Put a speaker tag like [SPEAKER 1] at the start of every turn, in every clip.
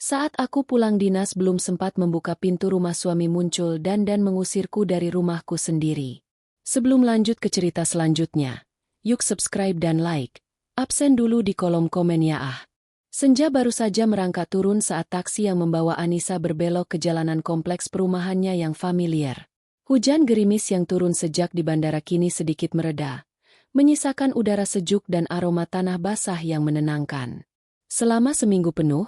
[SPEAKER 1] Saat aku pulang dinas belum sempat membuka pintu rumah suami muncul dan mengusirku dari rumahku sendiri. Sebelum lanjut ke cerita selanjutnya, yuk subscribe dan like. Absen dulu di kolom komen ya ah. Senja baru saja merangkak turun saat taksi yang membawa Anissa berbelok ke jalanan kompleks perumahannya yang familiar. Hujan gerimis yang turun sejak di bandara kini sedikit mereda, menyisakan udara sejuk dan aroma tanah basah yang menenangkan. Selama seminggu penuh,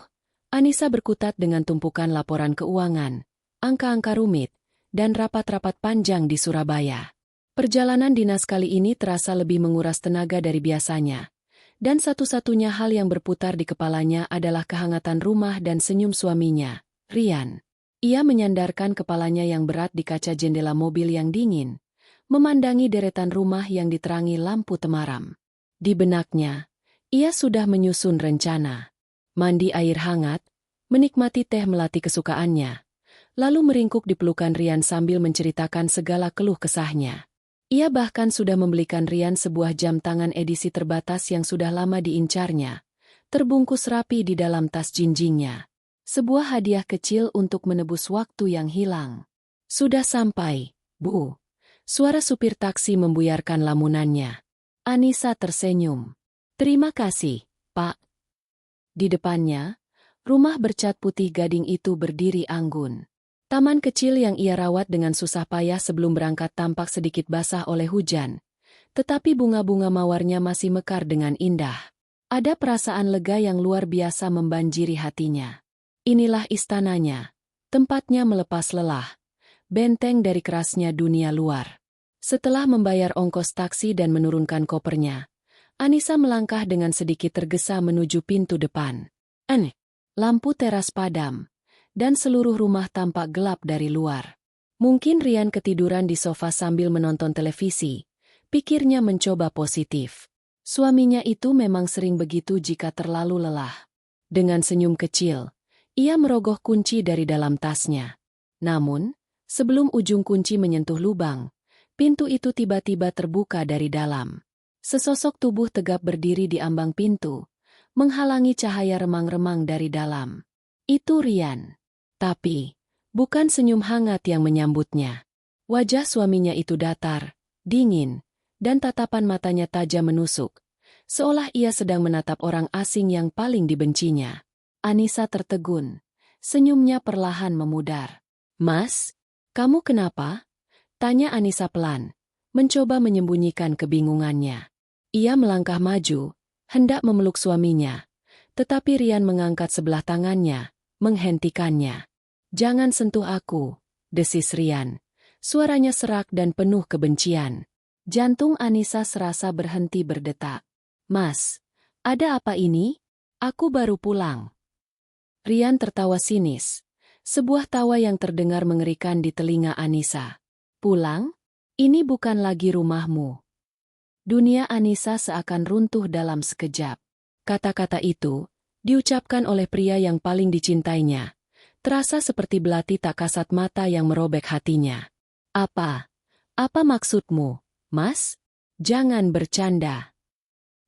[SPEAKER 1] Anissa berkutat dengan tumpukan laporan keuangan, angka-angka rumit, dan rapat-rapat panjang di Surabaya. Perjalanan dinas kali ini terasa lebih menguras tenaga dari biasanya, dan satu-satunya hal yang berputar di kepalanya adalah kehangatan rumah dan senyum suaminya, Rian. Ia menyandarkan kepalanya yang berat di kaca jendela mobil yang dingin, memandangi deretan rumah yang diterangi lampu temaram. Di benaknya, ia sudah menyusun rencana. Mandi air hangat, menikmati teh melati kesukaannya, lalu meringkuk di pelukan Rian sambil menceritakan segala keluh kesahnya. Ia bahkan sudah membelikan Rian sebuah jam tangan edisi terbatas yang sudah lama diincarnya, terbungkus rapi di dalam tas jinjingnya. Sebuah hadiah kecil untuk menebus waktu yang hilang. Sudah sampai, Bu. Suara supir taksi membuyarkan lamunannya. Anissa tersenyum. Terima kasih, Pak. Di depannya, rumah bercat putih gading itu berdiri anggun. Taman kecil yang ia rawat dengan susah payah sebelum berangkat tampak sedikit basah oleh hujan, tetapi bunga-bunga mawarnya masih mekar dengan indah. Ada perasaan lega yang luar biasa membanjiri hatinya. Inilah istananya, tempatnya melepas lelah, benteng dari kerasnya dunia luar. Setelah membayar ongkos taksi dan menurunkan kopernya, Anissa melangkah dengan sedikit tergesa menuju pintu depan. Lampu teras padam, dan seluruh rumah tampak gelap dari luar. Mungkin Rian ketiduran di sofa sambil menonton televisi, pikirnya mencoba positif. Suaminya itu memang sering begitu jika terlalu lelah. Dengan senyum kecil, ia merogoh kunci dari dalam tasnya. Namun, sebelum ujung kunci menyentuh lubang, pintu itu tiba-tiba terbuka dari dalam. Sesosok tubuh tegap berdiri di ambang pintu, menghalangi cahaya remang-remang dari dalam. Itu Rian. Tapi, bukan senyum hangat yang menyambutnya. Wajah suaminya itu datar, dingin, dan tatapan matanya tajam menusuk, seolah ia sedang menatap orang asing yang paling dibencinya. Anissa tertegun, senyumnya perlahan memudar. Mas, kamu kenapa? Tanya Anissa pelan, mencoba menyembunyikan kebingungannya. Ia melangkah maju, hendak memeluk suaminya, tetapi Rian mengangkat sebelah tangannya, menghentikannya. Jangan sentuh aku, desis Rian. Suaranya serak dan penuh kebencian. Jantung Anissa serasa berhenti berdetak. Mas, ada apa ini? Aku baru pulang. Rian tertawa sinis. Sebuah tawa yang terdengar mengerikan di telinga Anissa. Pulang? Ini bukan lagi rumahmu. Dunia Anissa seakan runtuh dalam sekejap. Kata-kata itu diucapkan oleh pria yang paling dicintainya. Terasa seperti belati tak kasat mata yang merobek hatinya. Apa? Apa maksudmu, Mas? Jangan bercanda.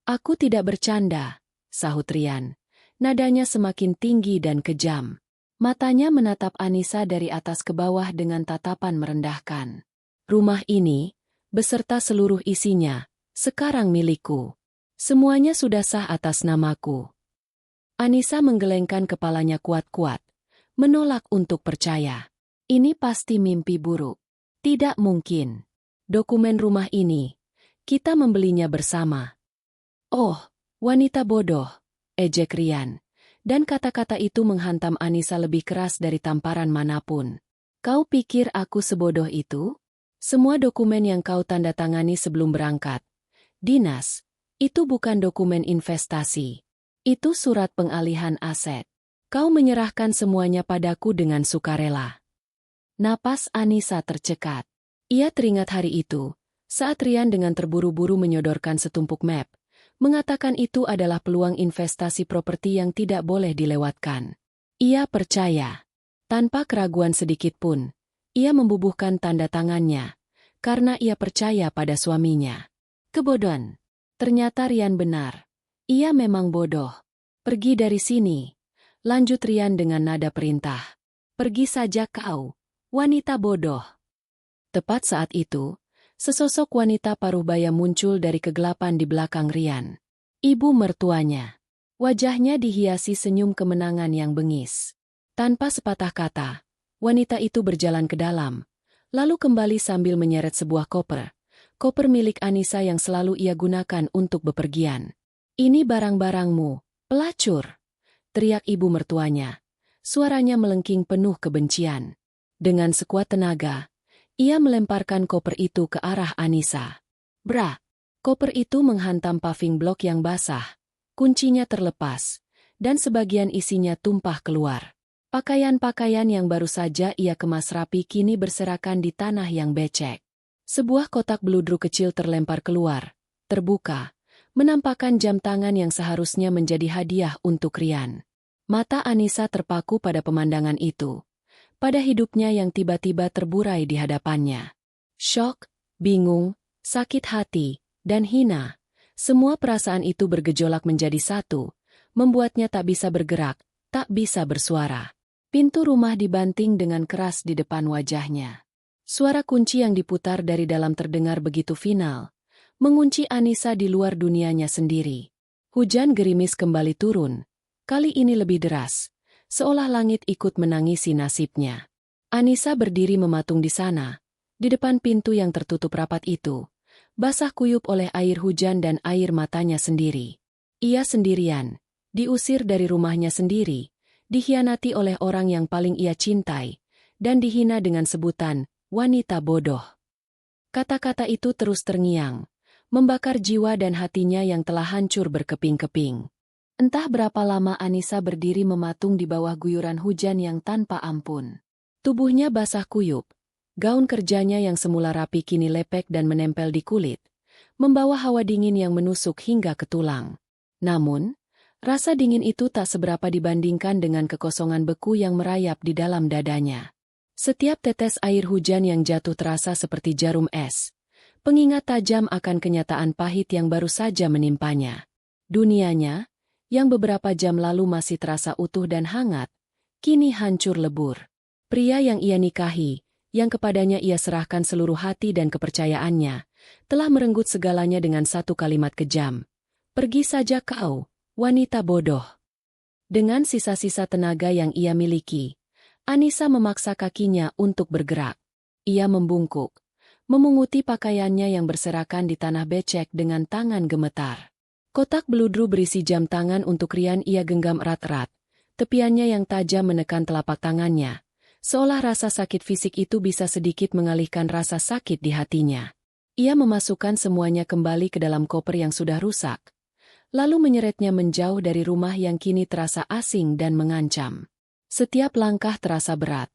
[SPEAKER 1] Aku tidak bercanda, sahut Rian. Nadanya semakin tinggi dan kejam. Matanya menatap Anissa dari atas ke bawah dengan tatapan merendahkan. Rumah ini, beserta seluruh isinya, sekarang milikku. Semuanya sudah sah atas namaku. Anissa menggelengkan kepalanya kuat-kuat, menolak untuk percaya. Ini pasti mimpi buruk. Tidak mungkin. Dokumen rumah ini, kita membelinya bersama. Oh, wanita bodoh, ejek Rian. Dan kata-kata itu menghantam Anissa lebih keras dari tamparan manapun. Kau pikir aku sebodoh itu? Semua dokumen yang kau tanda tangani sebelum berangkat dinas, itu bukan dokumen investasi. Itu surat pengalihan aset. Kau menyerahkan semuanya padaku dengan sukarela. Napas Anissa tercekat. Ia teringat hari itu, saat Rian dengan terburu-buru menyodorkan setumpuk map, mengatakan itu adalah peluang investasi properti yang tidak boleh dilewatkan. Ia percaya. Tanpa keraguan sedikit pun, ia membubuhkan tanda tangannya, karena ia percaya pada suaminya. Kebodohan. Ternyata Rian benar. Ia memang bodoh. Pergi dari sini. lanjut Rian dengan nada perintah. Pergi saja kau, wanita bodoh. Tepat saat itu, sesosok wanita paruh baya muncul dari kegelapan di belakang Rian. Ibu mertuanya. Wajahnya dihiasi senyum kemenangan yang bengis. Tanpa sepatah kata, wanita itu berjalan ke dalam, lalu kembali sambil menyeret sebuah koper. Koper milik Anissa yang selalu ia gunakan untuk bepergian. Ini barang-barangmu, pelacur, teriak ibu mertuanya. Suaranya melengking penuh kebencian. Dengan sekuat tenaga, ia melemparkan koper itu ke arah Anissa. Bra! Koper itu menghantam paving blok yang basah. Kuncinya terlepas, dan sebagian isinya tumpah keluar. Pakaian-pakaian yang baru saja ia kemas rapi kini berserakan di tanah yang becek. Sebuah kotak beludru kecil terlempar keluar, terbuka, menampakkan jam tangan yang seharusnya menjadi hadiah untuk Rian. Mata Anissa terpaku pada pemandangan itu, pada hidupnya yang tiba-tiba terburai di hadapannya. Syok, bingung, sakit hati, dan hina. Semua perasaan itu bergejolak menjadi satu, membuatnya tak bisa bergerak, tak bisa bersuara. Pintu rumah dibanting dengan keras di depan wajahnya. Suara kunci yang diputar dari dalam terdengar begitu final, mengunci Anissa di luar dunianya sendiri. Hujan gerimis kembali turun, kali ini lebih deras, seolah langit ikut menangisi nasibnya. Anissa berdiri mematung di sana, di depan pintu yang tertutup rapat itu, basah kuyup oleh air hujan dan air matanya sendiri. Ia sendirian, diusir dari rumahnya sendiri, dikhianati oleh orang yang paling ia cintai, dan dihina dengan sebutan, wanita bodoh. Kata-kata itu terus terngiang, membakar jiwa dan hatinya yang telah hancur berkeping-keping. Entah berapa lama Anissa berdiri mematung di bawah guyuran hujan yang tanpa ampun. Tubuhnya basah kuyup. Gaun kerjanya yang semula rapi kini lepek dan menempel di kulit, membawa hawa dingin yang menusuk hingga ke tulang. Namun, rasa dingin itu tak seberapa dibandingkan dengan kekosongan beku yang merayap di dalam dadanya. Setiap tetes air hujan yang jatuh terasa seperti jarum es, pengingat tajam akan kenyataan pahit yang baru saja menimpanya. Dunianya, yang beberapa jam lalu masih terasa utuh dan hangat, kini hancur lebur. Pria yang ia nikahi, yang kepadanya ia serahkan seluruh hati dan kepercayaannya, telah merenggut segalanya dengan satu kalimat kejam. Pergi saja kau, wanita bodoh. Dengan sisa-sisa tenaga yang ia miliki, Anissa memaksa kakinya untuk bergerak. Ia membungkuk, memunguti pakaiannya yang berserakan di tanah becek dengan tangan gemetar. Kotak beludru berisi jam tangan untuk Rian ia genggam erat-erat, tepiannya yang tajam menekan telapak tangannya. Seolah rasa sakit fisik itu bisa sedikit mengalihkan rasa sakit di hatinya. Ia memasukkan semuanya kembali ke dalam koper yang sudah rusak, lalu menyeretnya menjauh dari rumah yang kini terasa asing dan mengancam. Setiap langkah terasa berat,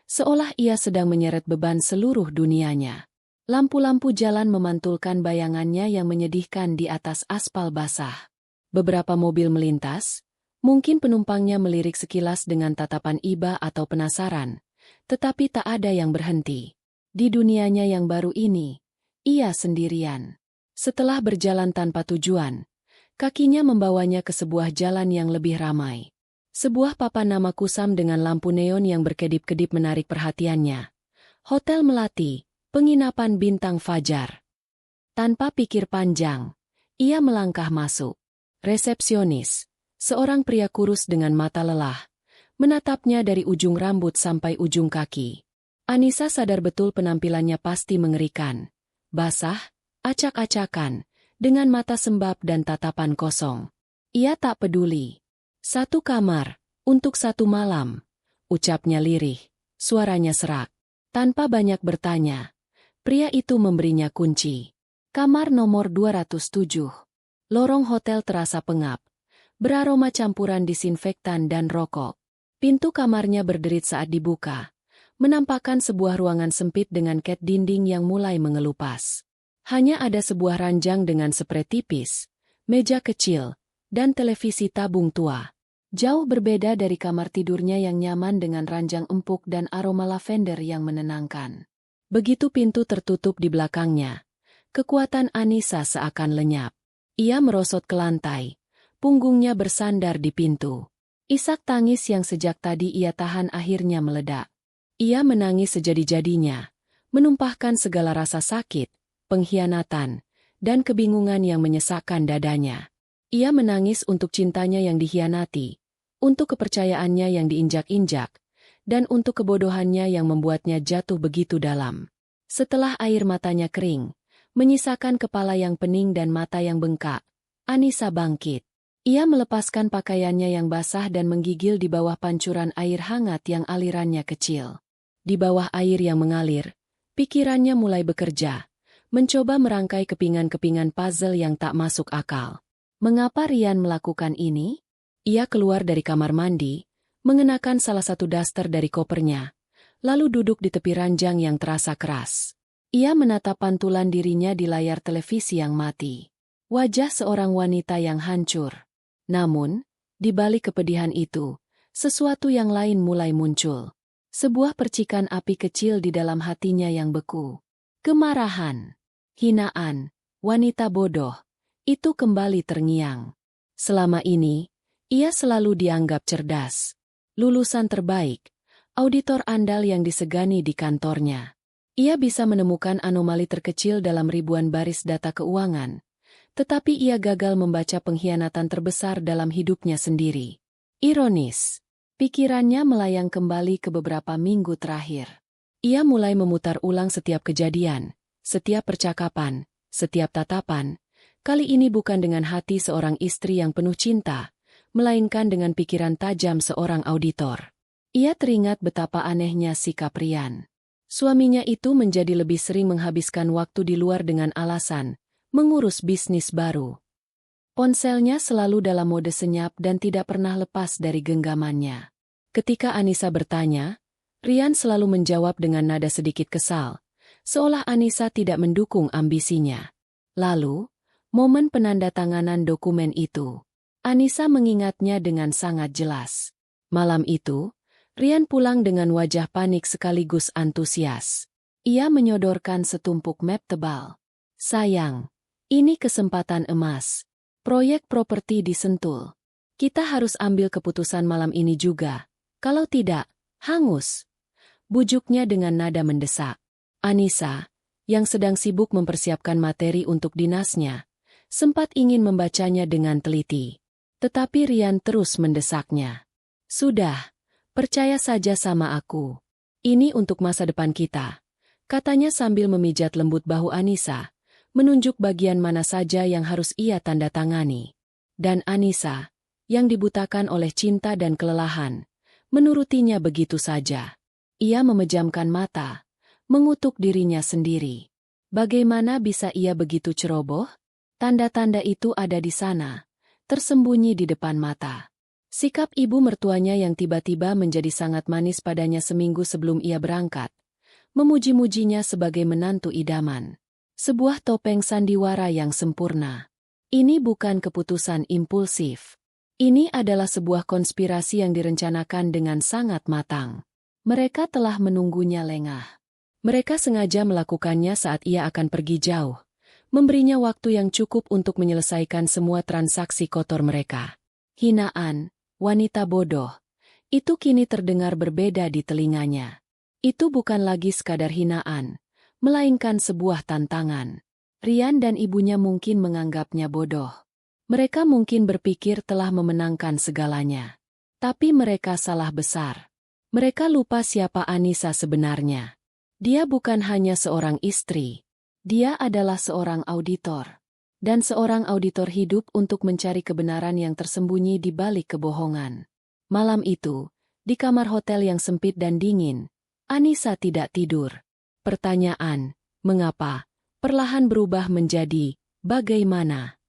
[SPEAKER 1] seolah ia sedang menyeret beban seluruh dunianya. Lampu-lampu jalan memantulkan bayangannya yang menyedihkan di atas aspal basah. Beberapa mobil melintas, mungkin penumpangnya melirik sekilas dengan tatapan iba atau penasaran, tetapi tak ada yang berhenti. Di dunianya yang baru ini, ia sendirian. Setelah berjalan tanpa tujuan, kakinya membawanya ke sebuah jalan yang lebih ramai. Sebuah papan nama kusam dengan lampu neon yang berkedip-kedip menarik perhatiannya. Hotel Melati, penginapan bintang Fajar. Tanpa pikir panjang, ia melangkah masuk. Resepsionis, seorang pria kurus dengan mata lelah, menatapnya dari ujung rambut sampai ujung kaki. Anissa sadar betul penampilannya pasti mengerikan. Basah, acak-acakan, dengan mata sembab dan tatapan kosong. Ia tak peduli. Satu kamar, untuk satu malam, ucapnya lirih, suaranya serak. Tanpa banyak bertanya, pria itu memberinya kunci. Kamar nomor 207. Lorong hotel terasa pengap, beraroma campuran disinfektan dan rokok. Pintu kamarnya berderit saat dibuka, menampakkan sebuah ruangan sempit dengan cat dinding yang mulai mengelupas. Hanya ada sebuah ranjang dengan sprei tipis, meja kecil, dan televisi tabung tua. Jauh berbeda dari kamar tidurnya yang nyaman dengan ranjang empuk dan aroma lavender yang menenangkan. Begitu pintu tertutup di belakangnya, kekuatan Anissa seakan lenyap. Ia merosot ke lantai, punggungnya bersandar di pintu. Isak tangis yang sejak tadi ia tahan akhirnya meledak. Ia menangis sejadi-jadinya, menumpahkan segala rasa sakit, pengkhianatan, dan kebingungan yang menyesakkan dadanya. Ia menangis untuk cintanya yang dikhianati, untuk kepercayaannya yang diinjak-injak, dan untuk kebodohannya yang membuatnya jatuh begitu dalam. Setelah air matanya kering, menyisakan kepala yang pening dan mata yang bengkak, Anissa bangkit. Ia melepaskan pakaiannya yang basah dan menggigil di bawah pancuran air hangat yang alirannya kecil. Di bawah air yang mengalir, pikirannya mulai bekerja, mencoba merangkai kepingan-kepingan puzzle yang tak masuk akal. Mengapa Rian melakukan ini? Ia keluar dari kamar mandi, mengenakan salah satu daster dari kopernya, lalu duduk di tepi ranjang yang terasa keras. Ia menatap pantulan dirinya di layar televisi yang mati. Wajah seorang wanita yang hancur. Namun, di balik kepedihan itu, sesuatu yang lain mulai muncul. Sebuah percikan api kecil di dalam hatinya yang beku. Kemarahan, hinaan, wanita bodoh, itu kembali terngiang. Selama ini, ia selalu dianggap cerdas. Lulusan terbaik, auditor andal yang disegani di kantornya. Ia bisa menemukan anomali terkecil dalam ribuan baris data keuangan. Tetapi ia gagal membaca pengkhianatan terbesar dalam hidupnya sendiri. Ironis, pikirannya melayang kembali ke beberapa minggu terakhir. Ia mulai memutar ulang setiap kejadian, setiap percakapan, setiap tatapan. Kali ini bukan dengan hati seorang istri yang penuh cinta, melainkan dengan pikiran tajam seorang auditor. Ia teringat betapa anehnya sikap Rian. Suaminya itu menjadi lebih sering menghabiskan waktu di luar dengan alasan mengurus bisnis baru. Ponselnya selalu dalam mode senyap dan tidak pernah lepas dari genggamannya. Ketika Anissa bertanya, Rian selalu menjawab dengan nada sedikit kesal, seolah Anissa tidak mendukung ambisinya. Lalu, momen penandatanganan dokumen itu, Anissa mengingatnya dengan sangat jelas. Malam itu, Rian pulang dengan wajah panik sekaligus antusias. Ia menyodorkan setumpuk map tebal. Sayang, ini kesempatan emas. Proyek properti di Sentul. Kita harus ambil keputusan malam ini juga. Kalau tidak, hangus. Bujuknya dengan nada mendesak. Anissa, yang sedang sibuk mempersiapkan materi untuk dinasnya, sempat ingin membacanya dengan teliti. Tetapi Rian terus mendesaknya. Sudah, percaya saja sama aku. Ini untuk masa depan kita, katanya sambil memijat lembut bahu Anissa, menunjuk bagian mana saja yang harus ia tanda tangani. Dan Anissa, yang dibutakan oleh cinta dan kelelahan, menurutinya begitu saja. Ia memejamkan mata, mengutuk dirinya sendiri. Bagaimana bisa ia begitu ceroboh? Tanda-tanda itu ada di sana, tersembunyi di depan mata. Sikap ibu mertuanya yang tiba-tiba menjadi sangat manis padanya seminggu sebelum ia berangkat, memuji-mujinya sebagai menantu idaman. Sebuah topeng sandiwara yang sempurna. Ini bukan keputusan impulsif. Ini adalah sebuah konspirasi yang direncanakan dengan sangat matang. Mereka telah menunggunya lengah. Mereka sengaja melakukannya saat ia akan pergi jauh, memberinya waktu yang cukup untuk menyelesaikan semua transaksi kotor mereka. Hinaan, wanita bodoh, itu kini terdengar berbeda di telinganya. Itu bukan lagi sekadar hinaan, melainkan sebuah tantangan. Rian dan ibunya mungkin menganggapnya bodoh. Mereka mungkin berpikir telah memenangkan segalanya. Tapi mereka salah besar. Mereka lupa siapa Anissa sebenarnya. Dia bukan hanya seorang istri. Dia adalah seorang auditor. Dan seorang auditor hidup untuk mencari kebenaran yang tersembunyi di balik kebohongan. Malam itu, di kamar hotel yang sempit dan dingin, Anissa tidak tidur. Pertanyaan, mengapa, perlahan berubah menjadi, bagaimana?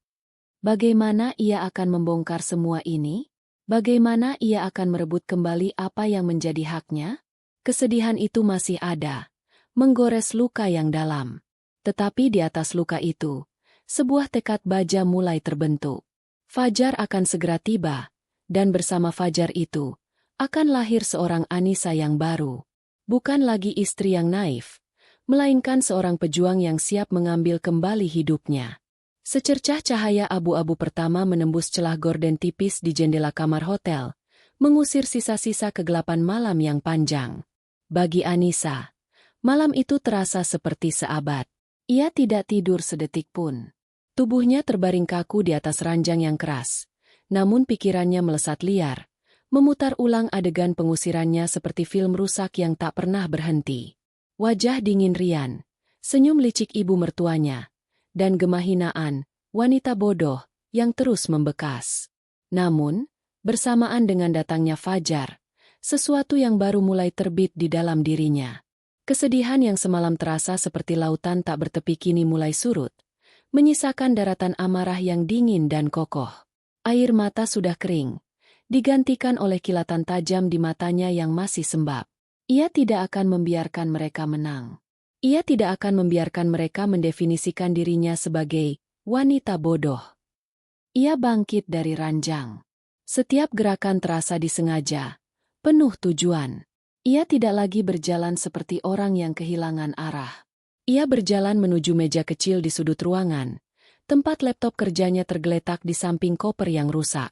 [SPEAKER 1] Bagaimana ia akan membongkar semua ini? Bagaimana ia akan merebut kembali apa yang menjadi haknya? Kesedihan itu masih ada, menggores luka yang dalam. Tetapi di atas luka itu, sebuah tekad baja mulai terbentuk. Fajar akan segera tiba, dan bersama fajar itu, akan lahir seorang Anissa yang baru. Bukan lagi istri yang naif, melainkan seorang pejuang yang siap mengambil kembali hidupnya. Secercah cahaya abu-abu pertama menembus celah gorden tipis di jendela kamar hotel, mengusir sisa-sisa kegelapan malam yang panjang. Bagi Anissa, malam itu terasa seperti seabad. Ia tidak tidur sedetik pun. Tubuhnya terbaring kaku di atas ranjang yang keras, namun pikirannya melesat liar, memutar ulang adegan pengusirannya seperti film rusak yang tak pernah berhenti. Wajah dingin Rian, senyum licik ibu mertuanya, dan gemah hinaan, wanita bodoh, yang terus membekas. Namun, bersamaan dengan datangnya fajar, sesuatu yang baru mulai terbit di dalam dirinya. Kesedihan yang semalam terasa seperti lautan tak bertepi kini mulai surut, menyisakan daratan amarah yang dingin dan kokoh. Air mata sudah kering, digantikan oleh kilatan tajam di matanya yang masih sembab. Ia tidak akan membiarkan mereka menang. Ia tidak akan membiarkan mereka mendefinisikan dirinya sebagai wanita bodoh. Ia bangkit dari ranjang. Setiap gerakan terasa disengaja, penuh tujuan. Ia tidak lagi berjalan seperti orang yang kehilangan arah. Ia berjalan menuju meja kecil di sudut ruangan, tempat laptop kerjanya tergeletak di samping koper yang rusak.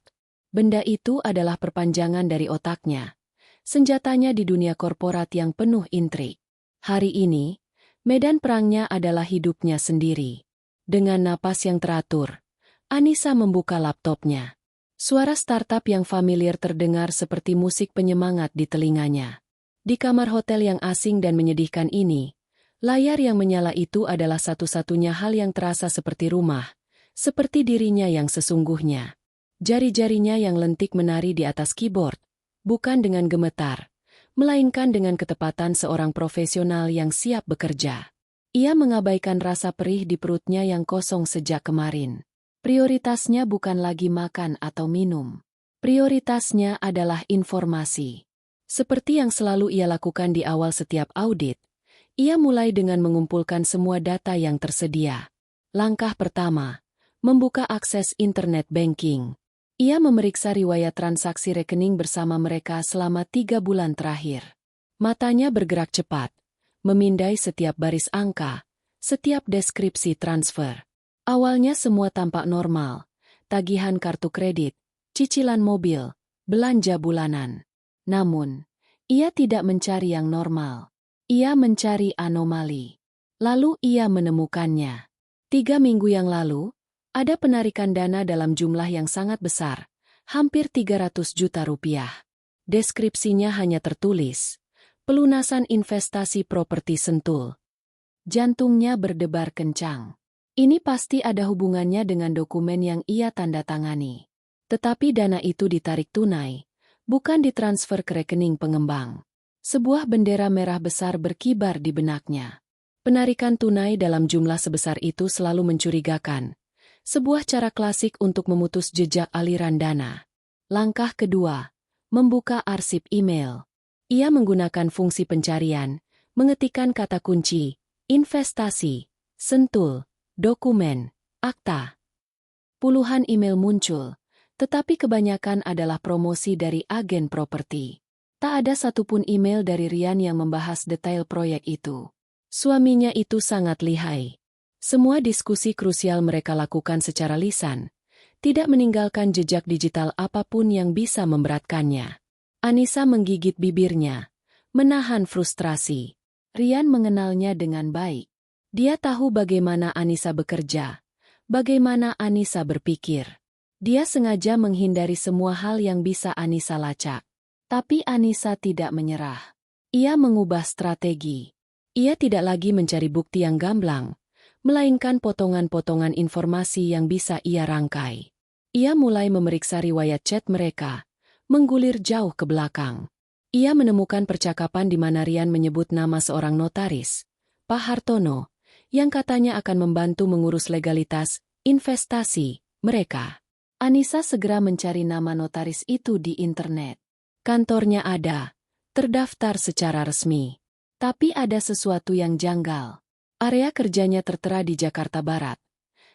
[SPEAKER 1] Benda itu adalah perpanjangan dari otaknya, senjatanya di dunia korporat yang penuh intrik. Hari ini, medan perangnya adalah hidupnya sendiri. Dengan napas yang teratur, Anissa membuka laptopnya. Suara startup yang familiar terdengar seperti musik penyemangat di telinganya. Di kamar hotel yang asing dan menyedihkan ini, layar yang menyala itu adalah satu-satunya hal yang terasa seperti rumah, seperti dirinya yang sesungguhnya. Jari-jarinya yang lentik menari di atas keyboard, bukan dengan gemetar, melainkan dengan ketepatan seorang profesional yang siap bekerja. Ia mengabaikan rasa perih di perutnya yang kosong sejak kemarin. Prioritasnya bukan lagi makan atau minum. Prioritasnya adalah informasi. Seperti yang selalu ia lakukan di awal setiap audit, ia mulai dengan mengumpulkan semua data yang tersedia. Langkah pertama, membuka akses internet banking. Ia memeriksa riwayat transaksi rekening bersama mereka selama 3 bulan terakhir. Matanya bergerak cepat, memindai setiap baris angka, setiap deskripsi transfer. Awalnya semua tampak normal, tagihan kartu kredit, cicilan mobil, belanja bulanan. Namun, ia tidak mencari yang normal. Ia mencari anomali. Lalu ia menemukannya. 3 minggu yang lalu, ada penarikan dana dalam jumlah yang sangat besar, hampir 300 juta rupiah. Deskripsinya hanya tertulis, pelunasan investasi properti Sentul. Jantungnya berdebar kencang. Ini pasti ada hubungannya dengan dokumen yang ia tanda tangani. Tetapi dana itu ditarik tunai, bukan ditransfer ke rekening pengembang. Sebuah bendera merah besar berkibar di benaknya. Penarikan tunai dalam jumlah sebesar itu selalu mencurigakan. Sebuah cara klasik untuk memutus jejak aliran dana. Langkah kedua, membuka arsip email. Ia menggunakan fungsi pencarian, mengetikkan kata kunci, investasi, Sentul, dokumen, akta. Puluhan email muncul, tetapi kebanyakan adalah promosi dari agen properti. Tak ada satupun email dari Rian yang membahas detail proyek itu. Suaminya itu sangat lihai. Semua diskusi krusial mereka lakukan secara lisan, tidak meninggalkan jejak digital apapun yang bisa memberatkannya. Anissa menggigit bibirnya, menahan frustrasi. Rian mengenalnya dengan baik. Dia tahu bagaimana Anissa bekerja, bagaimana Anissa berpikir. Dia sengaja menghindari semua hal yang bisa Anissa lacak. Tapi Anissa tidak menyerah. Ia mengubah strategi. Ia tidak lagi mencari bukti yang gamblang, melainkan potongan-potongan informasi yang bisa ia rangkai. Ia mulai memeriksa riwayat chat mereka, menggulir jauh ke belakang. Ia menemukan percakapan di mana Rian menyebut nama seorang notaris, Pak Hartono, yang katanya akan membantu mengurus legalitas investasi mereka. Anissa segera mencari nama notaris itu di internet. Kantornya ada, terdaftar secara resmi. Tapi ada sesuatu yang janggal. Area kerjanya tertera di Jakarta Barat.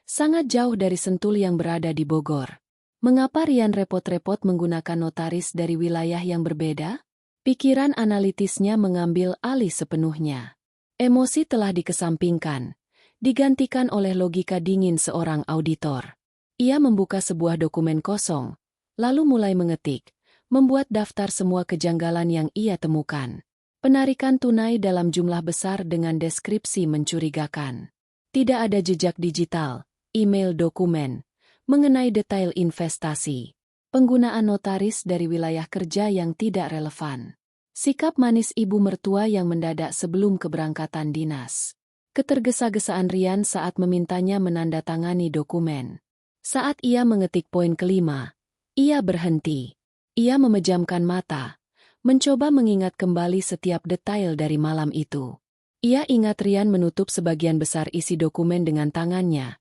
[SPEAKER 1] Sangat jauh dari Sentul yang berada di Bogor. Mengapa Rian repot-repot menggunakan notaris dari wilayah yang berbeda? Pikiran analitisnya mengambil alih sepenuhnya. Emosi telah dikesampingkan, digantikan oleh logika dingin seorang auditor. Ia membuka sebuah dokumen kosong, lalu mulai mengetik, membuat daftar semua kejanggalan yang ia temukan. Penarikan tunai dalam jumlah besar dengan deskripsi mencurigakan. Tidak ada jejak digital, email dokumen, mengenai detail investasi. Penggunaan notaris dari wilayah kerja yang tidak relevan. Sikap manis ibu mertua yang mendadak sebelum keberangkatan dinas. Ketergesa-gesaan Rian saat memintanya menandatangani dokumen. Saat ia mengetik poin kelima, ia berhenti. Ia memejamkan mata, mencoba mengingat kembali setiap detail dari malam itu. Ia ingat Rian menutup sebagian besar isi dokumen dengan tangannya,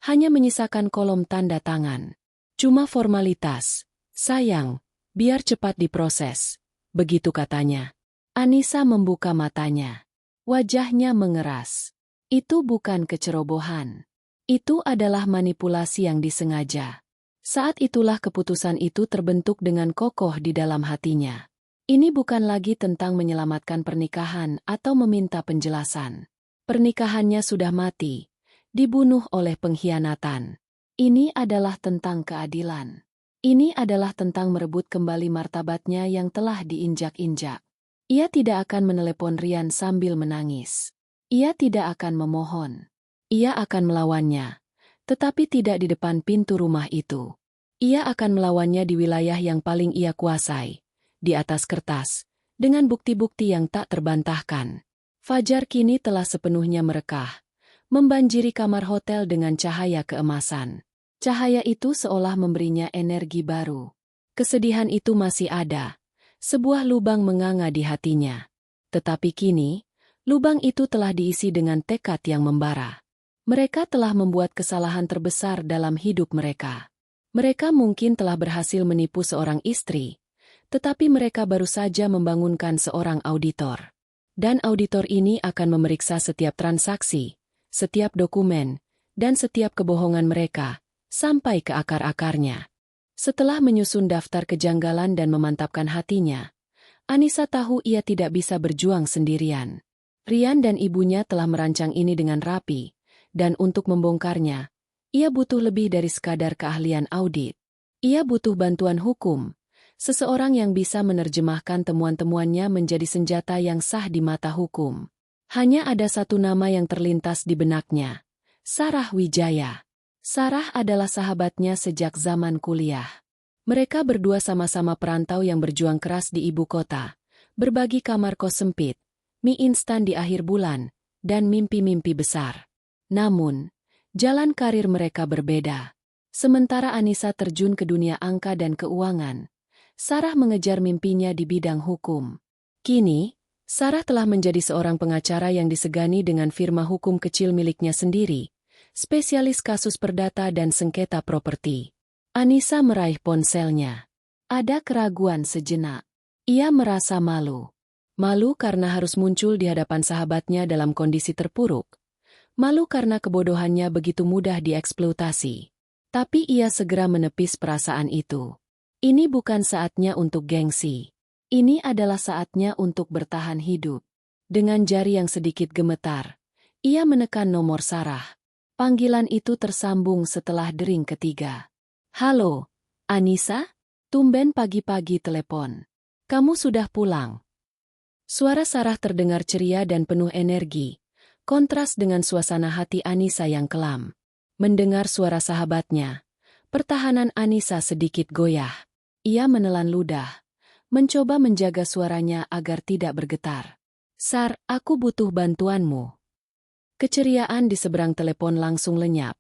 [SPEAKER 1] hanya menyisakan kolom tanda tangan. Cuma formalitas. Sayang, biar cepat diproses. Begitu katanya. Anissa membuka matanya. Wajahnya mengeras. Itu bukan kecerobohan. Itu adalah manipulasi yang disengaja. Saat itulah keputusan itu terbentuk dengan kokoh di dalam hatinya. Ini bukan lagi tentang menyelamatkan pernikahan atau meminta penjelasan. Pernikahannya sudah mati, dibunuh oleh pengkhianatan. Ini adalah tentang keadilan. Ini adalah tentang merebut kembali martabatnya yang telah diinjak-injak. Ia tidak akan menelepon Rian sambil menangis. Ia tidak akan memohon. Ia akan melawannya, tetapi tidak di depan pintu rumah itu. Ia akan melawannya di wilayah yang paling ia kuasai, di atas kertas, dengan bukti-bukti yang tak terbantahkan. Fajar kini telah sepenuhnya merekah, membanjiri kamar hotel dengan cahaya keemasan. Cahaya itu seolah memberinya energi baru. Kesedihan itu masih ada. Sebuah lubang menganga di hatinya. Tetapi kini, lubang itu telah diisi dengan tekad yang membara. Mereka telah membuat kesalahan terbesar dalam hidup mereka. Mereka mungkin telah berhasil menipu seorang istri, tetapi mereka baru saja membangunkan seorang auditor. Dan auditor ini akan memeriksa setiap transaksi, setiap dokumen, dan setiap kebohongan mereka, sampai ke akar-akarnya. Setelah menyusun daftar kejanggalan dan memantapkan hatinya, Anissa tahu ia tidak bisa berjuang sendirian. Rian dan ibunya telah merancang ini dengan rapi, dan untuk membongkarnya, ia butuh lebih dari sekadar keahlian audit. Ia butuh bantuan hukum, seseorang yang bisa menerjemahkan temuan-temuannya menjadi senjata yang sah di mata hukum. Hanya ada satu nama yang terlintas di benaknya, Sarah Wijaya. Sarah adalah sahabatnya sejak zaman kuliah. Mereka berdua sama-sama perantau yang berjuang keras di ibu kota, berbagi kamar kos sempit, mie instan di akhir bulan, dan mimpi-mimpi besar. Namun, jalan karir mereka berbeda. Sementara Anissa terjun ke dunia angka dan keuangan, Sarah mengejar mimpinya di bidang hukum. Kini, Sarah telah menjadi seorang pengacara yang disegani dengan firma hukum kecil miliknya sendiri, spesialis kasus perdata dan sengketa properti. Anissa meraih ponselnya. Ada keraguan sejenak. Ia merasa malu. Malu karena harus muncul di hadapan sahabatnya dalam kondisi terpuruk. Malu karena kebodohannya begitu mudah dieksploitasi. Tapi ia segera menepis perasaan itu. Ini bukan saatnya untuk gengsi. Ini adalah saatnya untuk bertahan hidup. Dengan jari yang sedikit gemetar, ia menekan nomor Sarah. Panggilan itu tersambung setelah dering ketiga. Halo, Anissa? Tumben pagi-pagi telepon. Kamu sudah pulang. Suara Sarah terdengar ceria dan penuh energi, kontras dengan suasana hati Anissa yang kelam. Mendengar suara sahabatnya, pertahanan Anissa sedikit goyah. Ia menelan ludah, mencoba menjaga suaranya agar tidak bergetar. Sar, aku butuh bantuanmu. Keceriaan di seberang telepon langsung lenyap,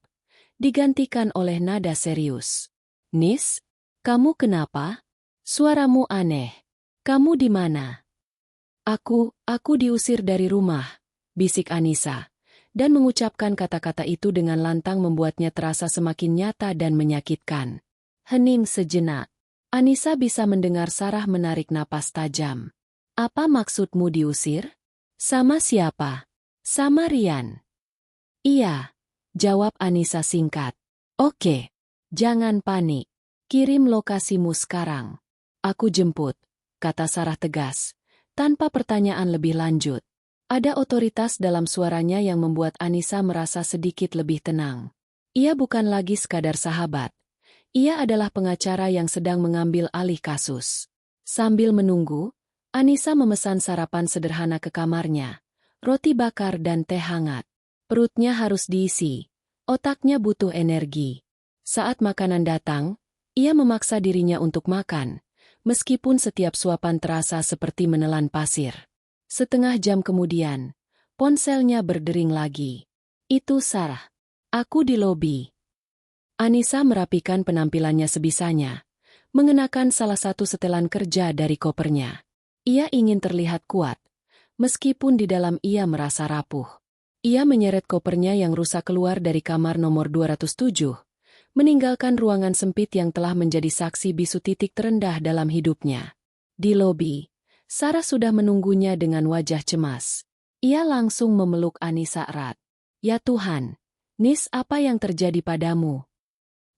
[SPEAKER 1] digantikan oleh nada serius. Nis, kamu kenapa? Suaramu aneh. Kamu di mana? Aku diusir dari rumah, bisik Anissa, dan mengucapkan kata-kata itu dengan lantang membuatnya terasa semakin nyata dan menyakitkan. Hening sejenak. Anissa bisa mendengar Sarah menarik napas tajam. Apa maksudmu diusir? Sama siapa? Sama Rian. Iya, jawab Anissa singkat. Oke, jangan panik. Kirim lokasimu sekarang. Aku jemput, kata Sarah tegas, tanpa pertanyaan lebih lanjut. Ada otoritas dalam suaranya yang membuat Anissa merasa sedikit lebih tenang. Ia bukan lagi sekadar sahabat. Ia adalah pengacara yang sedang mengambil alih kasus. Sambil menunggu, Anissa memesan sarapan sederhana ke kamarnya, roti bakar dan teh hangat. Perutnya harus diisi, otaknya butuh energi. Saat makanan datang, ia memaksa dirinya untuk makan, meskipun setiap suapan terasa seperti menelan pasir. Setengah jam kemudian, ponselnya berdering lagi. Itu Sarah. Aku di lobi. Anissa merapikan penampilannya sebisanya, mengenakan salah satu setelan kerja dari kopernya. Ia ingin terlihat kuat, meskipun di dalam ia merasa rapuh. Ia menyeret kopernya yang rusak keluar dari kamar nomor 207, meninggalkan ruangan sempit yang telah menjadi saksi bisu titik terendah dalam hidupnya. Di lobi, Sarah sudah menunggunya dengan wajah cemas. Ia langsung memeluk Anissa erat. Ya Tuhan, Nis, apa yang terjadi padamu?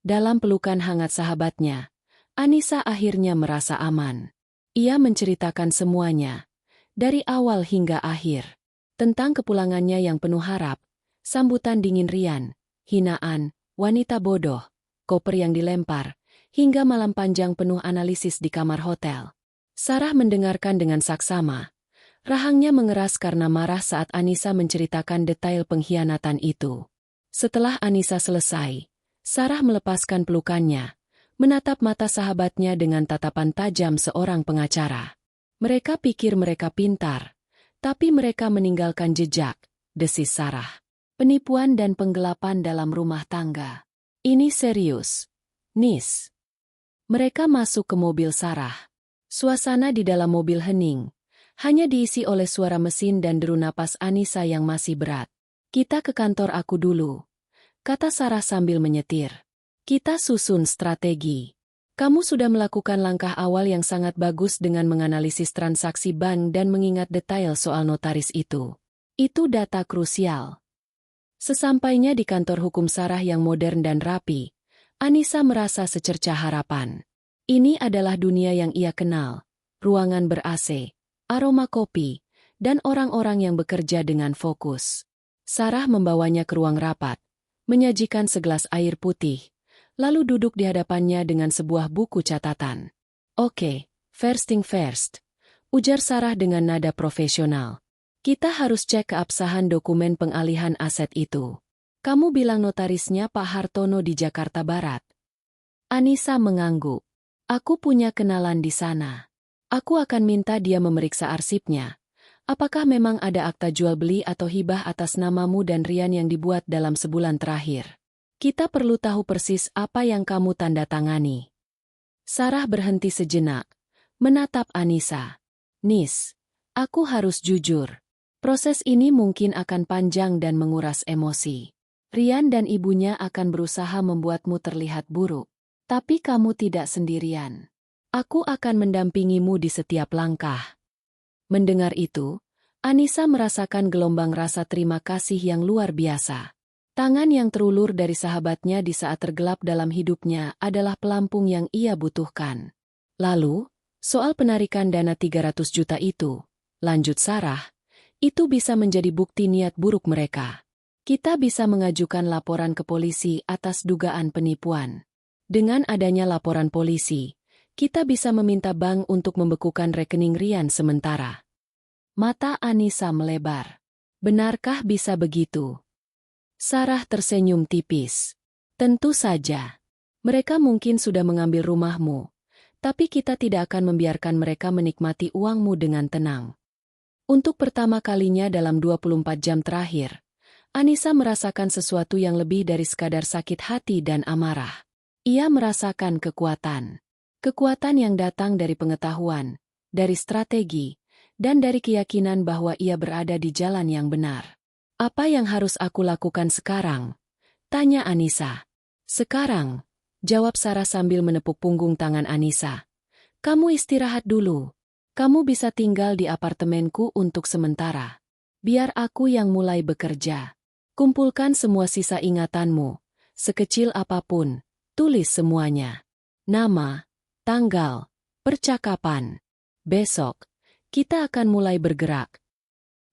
[SPEAKER 1] Dalam pelukan hangat sahabatnya, Anissa akhirnya merasa aman. Ia menceritakan semuanya, dari awal hingga akhir, tentang kepulangannya yang penuh harap, sambutan dingin Rian, hinaan, wanita bodoh, koper yang dilempar, hingga malam panjang penuh analisis di kamar hotel. Sarah mendengarkan dengan saksama. Rahangnya mengeras karena marah saat Anissa menceritakan detail pengkhianatan itu. Setelah Anissa selesai, Sarah melepaskan pelukannya, menatap mata sahabatnya dengan tatapan tajam seorang pengacara. Mereka pikir mereka pintar, tapi mereka meninggalkan jejak, desis Sarah. Penipuan dan penggelapan dalam rumah tangga. Ini serius, Nis. Mereka masuk ke mobil Sarah. Suasana di dalam mobil hening, hanya diisi oleh suara mesin dan deru napas Anissa yang masih berat. Kita ke kantor aku dulu, kata Sarah sambil menyetir. Kita susun strategi. Kamu sudah melakukan langkah awal yang sangat bagus dengan menganalisis transaksi bank dan mengingat detail soal notaris itu. Itu data krusial. Sesampainya di kantor hukum Sarah yang modern dan rapi, Anissa merasa secercah harapan. Ini adalah dunia yang ia kenal, ruangan ber-AC, aroma kopi, dan orang-orang yang bekerja dengan fokus. Sarah membawanya ke ruang rapat, menyajikan segelas air putih, lalu duduk di hadapannya dengan sebuah buku catatan. Oke, first thing first, ujar Sarah dengan nada profesional. Kita harus cek keabsahan dokumen pengalihan aset itu. Kamu bilang notarisnya Pak Hartono di Jakarta Barat. Anissa mengangguk. Aku punya kenalan di sana. Aku akan minta dia memeriksa arsipnya. Apakah memang ada akta jual beli atau hibah atas namamu dan Rian yang dibuat dalam sebulan terakhir? Kita perlu tahu persis apa yang kamu tanda tangani. Sarah berhenti sejenak, menatap Anissa. Nis, aku harus jujur. Proses ini mungkin akan panjang dan menguras emosi. Rian dan ibunya akan berusaha membuatmu terlihat buruk. Tapi kamu tidak sendirian. Aku akan mendampingimu di setiap langkah. Mendengar itu, Anissa merasakan gelombang rasa terima kasih yang luar biasa. Tangan yang terulur dari sahabatnya di saat tergelap dalam hidupnya adalah pelampung yang ia butuhkan. Lalu, soal penarikan dana 300 juta itu, lanjut Sarah, itu bisa menjadi bukti niat buruk mereka. Kita bisa mengajukan laporan ke polisi atas dugaan penipuan. Dengan adanya laporan polisi, kita bisa meminta bank untuk membekukan rekening Rian sementara. Mata Anissa melebar. Benarkah bisa begitu? Sarah tersenyum tipis. Tentu saja. Mereka mungkin sudah mengambil rumahmu, tapi kita tidak akan membiarkan mereka menikmati uangmu dengan tenang. Untuk pertama kalinya dalam 24 jam terakhir, Anissa merasakan sesuatu yang lebih dari sekadar sakit hati dan amarah. Ia merasakan kekuatan. Kekuatan yang datang dari pengetahuan, dari strategi, dan dari keyakinan bahwa ia berada di jalan yang benar. Apa yang harus aku lakukan sekarang? Tanya Anissa. Sekarang, jawab Sarah sambil menepuk punggung tangan Anissa. Kamu istirahat dulu. Kamu bisa tinggal di apartemenku untuk sementara. Biar aku yang mulai bekerja. Kumpulkan semua sisa ingatanmu. Sekecil apapun, tulis semuanya. Nama, tanggal, percakapan. Besok, kita akan mulai bergerak.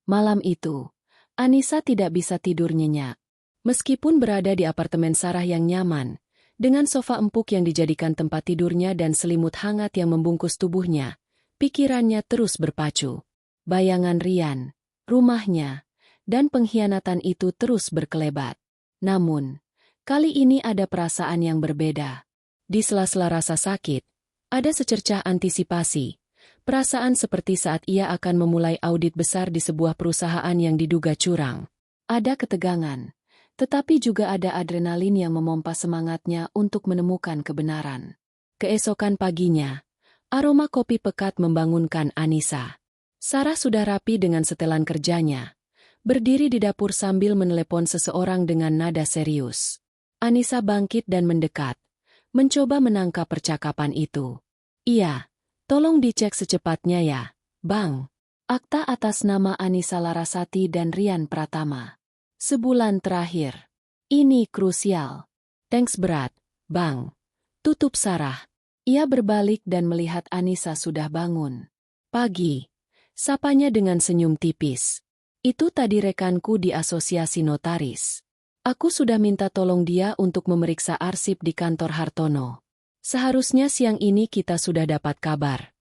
[SPEAKER 1] Malam itu, Anissa tidak bisa tidur nyenyak. Meskipun berada di apartemen Sarah yang nyaman, Dengan sofa empuk yang dijadikan tempat tidurnya dan selimut hangat yang membungkus tubuhnya, pikirannya terus berpacu. Bayangan Rian, rumahnya, dan pengkhianatan itu terus berkelebat. Namun, kali ini ada perasaan yang berbeda. Di sela-sela rasa sakit, ada secercah antisipasi. Perasaan seperti saat ia akan memulai audit besar di sebuah perusahaan yang diduga curang. Ada ketegangan, tetapi juga ada adrenalin yang memompa semangatnya untuk menemukan kebenaran. Keesokan paginya, aroma kopi pekat membangunkan Anissa. Sarah sudah rapi dengan setelan kerjanya, berdiri di dapur sambil menelepon seseorang dengan nada serius. Anissa bangkit dan mendekat, mencoba menangkap percakapan itu. Iya, tolong dicek secepatnya ya, Bang. Akta atas nama Anissa Larasati dan Rian Pratama. Sebulan terakhir. Ini krusial. Thanks berat, Bang. Tutup Sarah. Ia berbalik dan melihat Anissa sudah bangun. Pagi. Sapanya dengan senyum tipis. Itu tadi rekanku di asosiasi notaris. Aku sudah minta tolong dia untuk memeriksa arsip di kantor Hartono. Seharusnya siang ini kita sudah dapat kabar.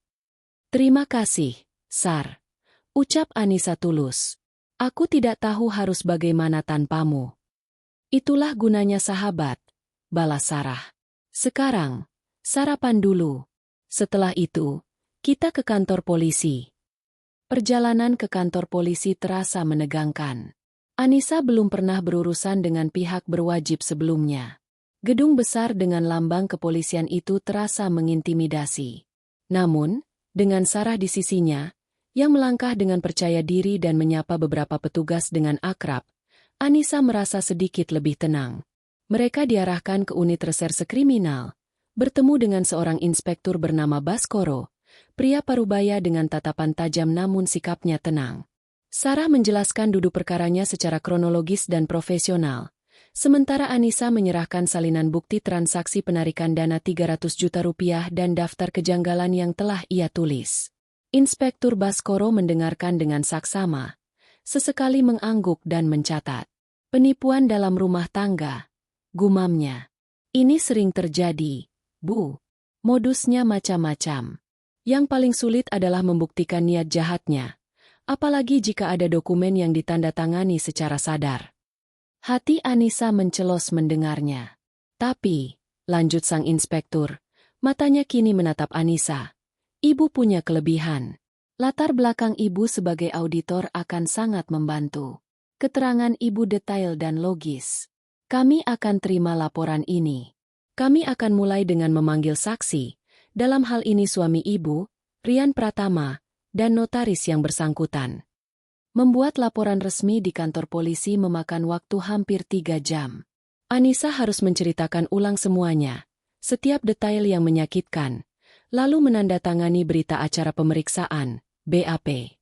[SPEAKER 1] Terima kasih, Sar. Ucap Anissa tulus. Aku tidak tahu harus bagaimana tanpamu. Itulah gunanya sahabat, balas Sarah. Sekarang, sarapan dulu. Setelah itu, kita ke kantor polisi. Perjalanan ke kantor polisi terasa menegangkan. Anissa belum pernah berurusan dengan pihak berwajib sebelumnya. Gedung besar dengan lambang kepolisian itu terasa mengintimidasi. Namun, dengan Sarah di sisinya, yang melangkah dengan percaya diri dan menyapa beberapa petugas dengan akrab, Anissa merasa sedikit lebih tenang. Mereka diarahkan ke unit reserse kriminal, bertemu dengan seorang inspektur bernama Baskoro, pria parubaya dengan tatapan tajam namun sikapnya tenang. Sarah menjelaskan duduk perkaranya secara kronologis dan profesional, sementara Anissa menyerahkan salinan bukti transaksi penarikan dana 300 juta rupiah dan daftar kejanggalan yang telah ia tulis. Inspektur Baskoro mendengarkan dengan saksama, sesekali mengangguk dan mencatat. Penipuan dalam rumah tangga, gumamnya. Ini sering terjadi, Bu. Modusnya macam-macam. Yang paling sulit adalah membuktikan niat jahatnya, apalagi jika ada dokumen yang ditandatangani secara sadar. Hati Anissa mencelos mendengarnya. Tapi, lanjut sang inspektur, matanya kini menatap Anissa. Ibu punya kelebihan. Latar belakang ibu sebagai auditor akan sangat membantu. Keterangan ibu detail dan logis. Kami akan terima laporan ini. Kami akan mulai dengan memanggil saksi, dalam hal ini suami ibu, Rian Pratama, dan notaris yang bersangkutan. Membuat laporan resmi di kantor polisi memakan waktu hampir 3 jam. Anissa harus menceritakan ulang semuanya, setiap detail yang menyakitkan, lalu menandatangani berita acara pemeriksaan, BAP.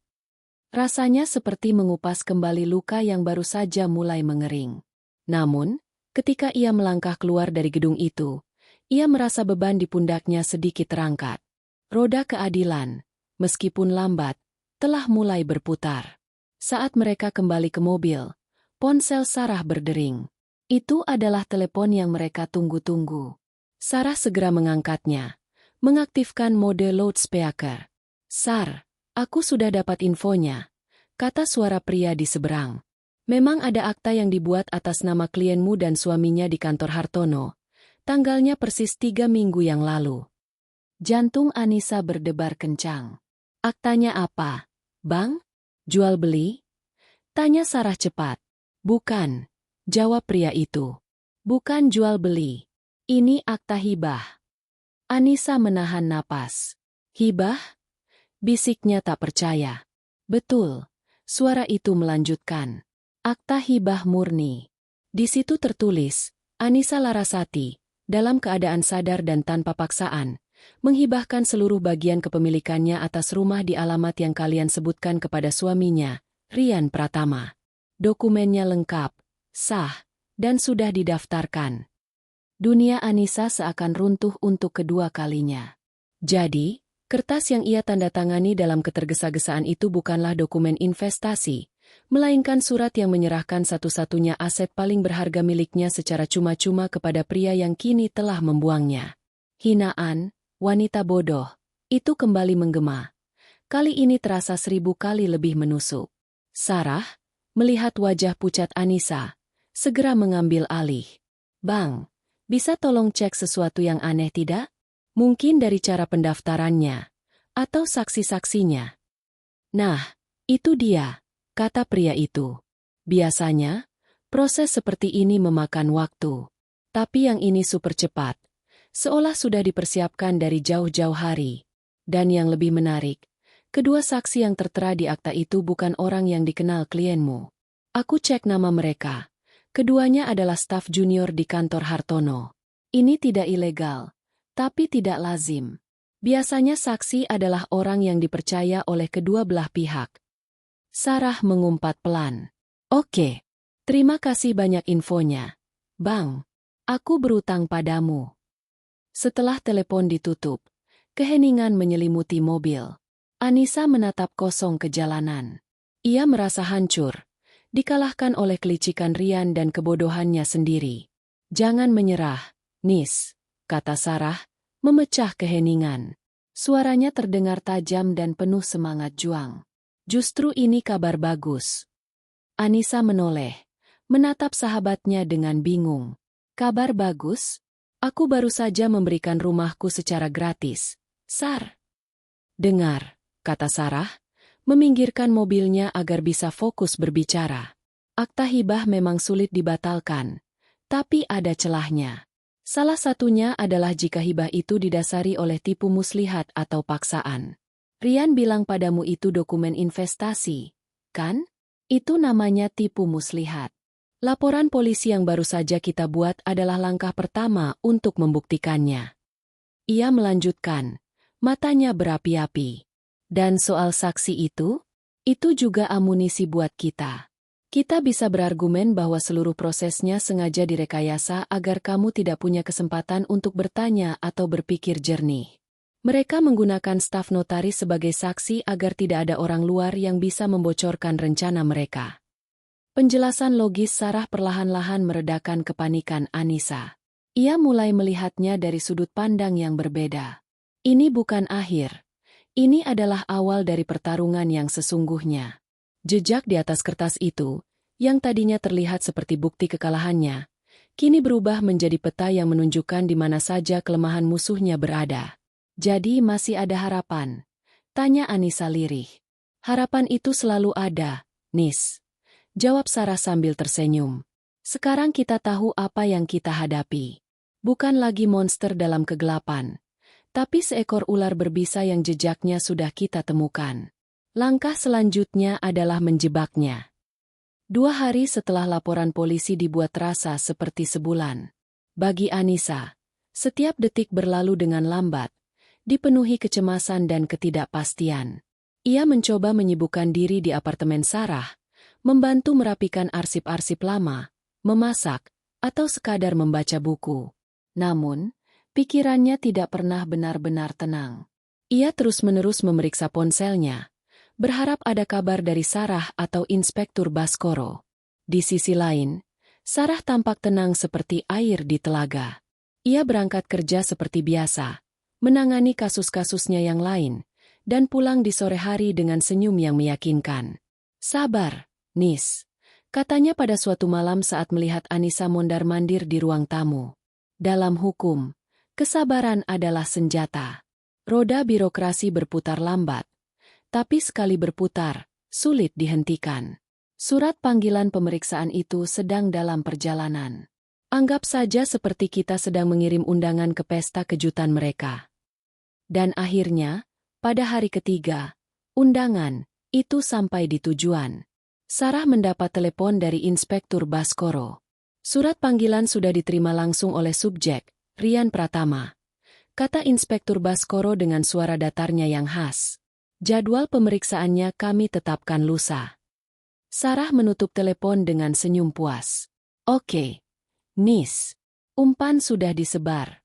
[SPEAKER 1] Rasanya seperti mengupas kembali luka yang baru saja mulai mengering. Namun, ketika ia melangkah keluar dari gedung itu, ia merasa beban di pundaknya sedikit terangkat. Roda keadilan, meskipun lambat, telah mulai berputar. Saat mereka kembali ke mobil, ponsel Sarah berdering. Itu adalah telepon yang mereka tunggu-tunggu. Sarah segera mengangkatnya, mengaktifkan mode loudspeaker. Sar, aku sudah dapat infonya, kata suara pria di seberang. Memang ada akta yang dibuat atas nama klienmu dan suaminya di kantor Hartono. Tanggalnya persis 3 minggu yang lalu. Jantung Anissa berdebar kencang. Aktanya apa, Bang? Jual beli? Tanya Sarah cepat. Bukan, jawab pria itu. Bukan jual beli. Ini akta hibah. Anissa menahan napas. Hibah? Bisiknya tak percaya. Betul, suara itu melanjutkan. Akta hibah murni. Di situ tertulis, Anissa Larasati, dalam keadaan sadar dan tanpa paksaan, menghibahkan seluruh bagian kepemilikannya atas rumah di alamat yang kalian sebutkan kepada suaminya, Rian Pratama. Dokumennya lengkap, sah, dan sudah didaftarkan. Dunia Anissa seakan runtuh untuk kedua kalinya. Jadi, kertas yang ia tandatangani dalam ketergesa-gesaan itu bukanlah dokumen investasi, melainkan surat yang menyerahkan satu-satunya aset paling berharga miliknya secara cuma-cuma kepada pria yang kini telah membuangnya. Hinaan, wanita bodoh, itu kembali menggema. Kali ini terasa 1000 kali lebih menusuk. Sarah, melihat wajah pucat Anissa, segera mengambil alih. Bang, bisa tolong cek sesuatu yang aneh tidak? Mungkin dari cara pendaftarannya, atau saksi-saksinya. Nah, itu dia, kata pria itu. Biasanya, proses seperti ini memakan waktu. Tapi yang ini super cepat, seolah sudah dipersiapkan dari jauh-jauh hari. Dan yang lebih menarik, kedua saksi yang tertera di akta itu bukan orang yang dikenal klienmu. Aku cek nama mereka. Keduanya adalah staf junior di kantor Hartono. Ini tidak ilegal, tapi tidak lazim. Biasanya saksi adalah orang yang dipercaya oleh kedua belah pihak. Sarah mengumpat pelan. Oke, terima kasih banyak infonya. Bang, aku berutang padamu. Setelah telepon ditutup, keheningan menyelimuti mobil. Anissa menatap kosong ke jalanan. Ia merasa hancur, dikalahkan oleh kelicikan Rian dan kebodohannya sendiri. Jangan menyerah, Nis, kata Sarah, memecah keheningan. Suaranya terdengar tajam dan penuh semangat juang. Justru ini kabar bagus. Anissa menoleh, menatap sahabatnya dengan bingung. Kabar bagus? Aku baru saja memberikan rumahku secara gratis. Sar. Dengar, kata Sarah, meminggirkan mobilnya agar bisa fokus berbicara. Akta hibah memang sulit dibatalkan, tapi ada celahnya. Salah satunya adalah jika hibah itu didasari oleh tipu muslihat atau paksaan. Rian bilang padamu itu dokumen investasi, kan? Itu namanya tipu muslihat. Laporan polisi yang baru saja kita buat adalah langkah pertama untuk membuktikannya. Ia melanjutkan, matanya berapi-api. Dan soal saksi itu juga amunisi buat kita. Kita bisa berargumen bahwa seluruh prosesnya sengaja direkayasa agar kamu tidak punya kesempatan untuk bertanya atau berpikir jernih. Mereka menggunakan staf notaris sebagai saksi agar tidak ada orang luar yang bisa membocorkan rencana mereka. Penjelasan logis Sarah perlahan-lahan meredakan kepanikan Anissa. Ia mulai melihatnya dari sudut pandang yang berbeda. Ini bukan akhir. Ini adalah awal dari pertarungan yang sesungguhnya. Jejak di atas kertas itu, yang tadinya terlihat seperti bukti kekalahannya, kini berubah menjadi peta yang menunjukkan di mana saja kelemahan musuhnya berada. Jadi masih ada harapan? Tanya Anissa lirih. Harapan itu selalu ada, Nis. Jawab Sarah sambil tersenyum. Sekarang kita tahu apa yang kita hadapi. Bukan lagi monster dalam kegelapan, tapi seekor ular berbisa yang jejaknya sudah kita temukan. Langkah selanjutnya adalah menjebaknya. 2 hari setelah laporan polisi dibuat terasa seperti sebulan. Bagi Anissa, setiap detik berlalu dengan lambat, dipenuhi kecemasan dan ketidakpastian. Ia mencoba menyibukkan diri di apartemen Sarah, membantu merapikan arsip-arsip lama, memasak, atau sekadar membaca buku. Namun, pikirannya tidak pernah benar-benar tenang. Ia terus-menerus memeriksa ponselnya, berharap ada kabar dari Sarah atau Inspektur Baskoro. Di sisi lain, Sarah tampak tenang seperti air di telaga. Ia berangkat kerja seperti biasa, menangani kasus-kasusnya yang lain, dan pulang di sore hari dengan senyum yang meyakinkan. Sabar, Nis, katanya pada suatu malam saat melihat Anissa mondar-mandir di ruang tamu. Dalam hukum, kesabaran adalah senjata. Roda birokrasi berputar lambat, tapi sekali berputar, sulit dihentikan. Surat panggilan pemeriksaan itu sedang dalam perjalanan. Anggap saja seperti kita sedang mengirim undangan ke pesta kejutan mereka. Dan akhirnya, pada hari ketiga, undangan itu sampai di tujuan. Sarah mendapat telepon dari Inspektur Baskoro. Surat panggilan sudah diterima langsung oleh subjek, Rian Pratama. Kata Inspektur Baskoro dengan suara datarnya yang khas. Jadwal pemeriksaannya kami tetapkan lusa. Sarah menutup telepon dengan senyum puas. Oke, Nis, umpan sudah disebar.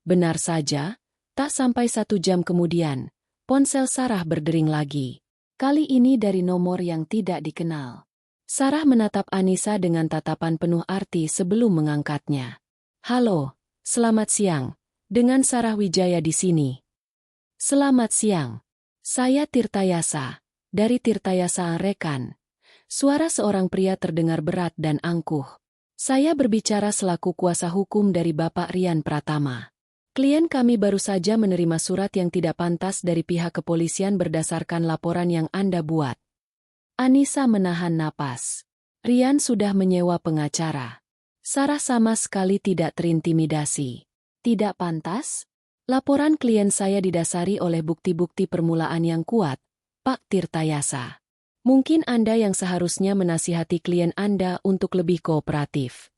[SPEAKER 1] Benar saja, tak sampai 1 jam kemudian, ponsel Sarah berdering lagi. Kali ini dari nomor yang tidak dikenal. Sarah menatap Anissa dengan tatapan penuh arti sebelum mengangkatnya. Halo, selamat siang. Dengan Sarah Wijaya di sini. Selamat siang. Saya Tirtayasa, dari Tirtayasa Rekan. Suara seorang pria terdengar berat dan angkuh. Saya berbicara selaku kuasa hukum dari Bapak Rian Pratama. Klien kami baru saja menerima surat yang tidak pantas dari pihak kepolisian berdasarkan laporan yang Anda buat. Anissa menahan napas. Rian sudah menyewa pengacara. Sarah sama sekali tidak terintimidasi. Tidak pantas? Laporan klien saya didasari oleh bukti-bukti permulaan yang kuat, Pak Tirtayasa. Mungkin Anda yang seharusnya menasihati klien Anda untuk lebih kooperatif.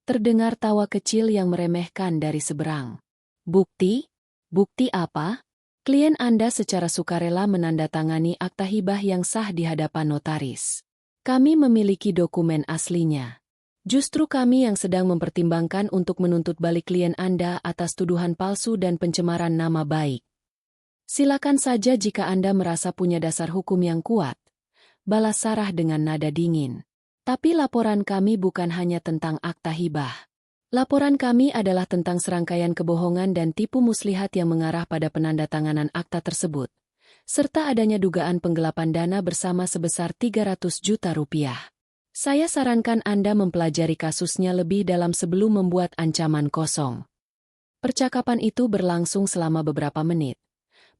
[SPEAKER 1] Terdengar tawa kecil yang meremehkan dari seberang. Bukti? Bukti apa? Klien Anda secara sukarela menandatangani akta hibah yang sah di hadapan notaris. Kami memiliki dokumen aslinya. Justru kami yang sedang mempertimbangkan untuk menuntut balik klien Anda atas tuduhan palsu dan pencemaran nama baik. Silakan saja jika Anda merasa punya dasar hukum yang kuat, balas Sarah dengan nada dingin. Tapi laporan kami bukan hanya tentang akta hibah. Laporan kami adalah tentang serangkaian kebohongan dan tipu muslihat yang mengarah pada penandatanganan akta tersebut, serta adanya dugaan penggelapan dana bersama sebesar 300 juta rupiah. Saya sarankan Anda mempelajari kasusnya lebih dalam sebelum membuat ancaman kosong. Percakapan itu berlangsung selama beberapa menit,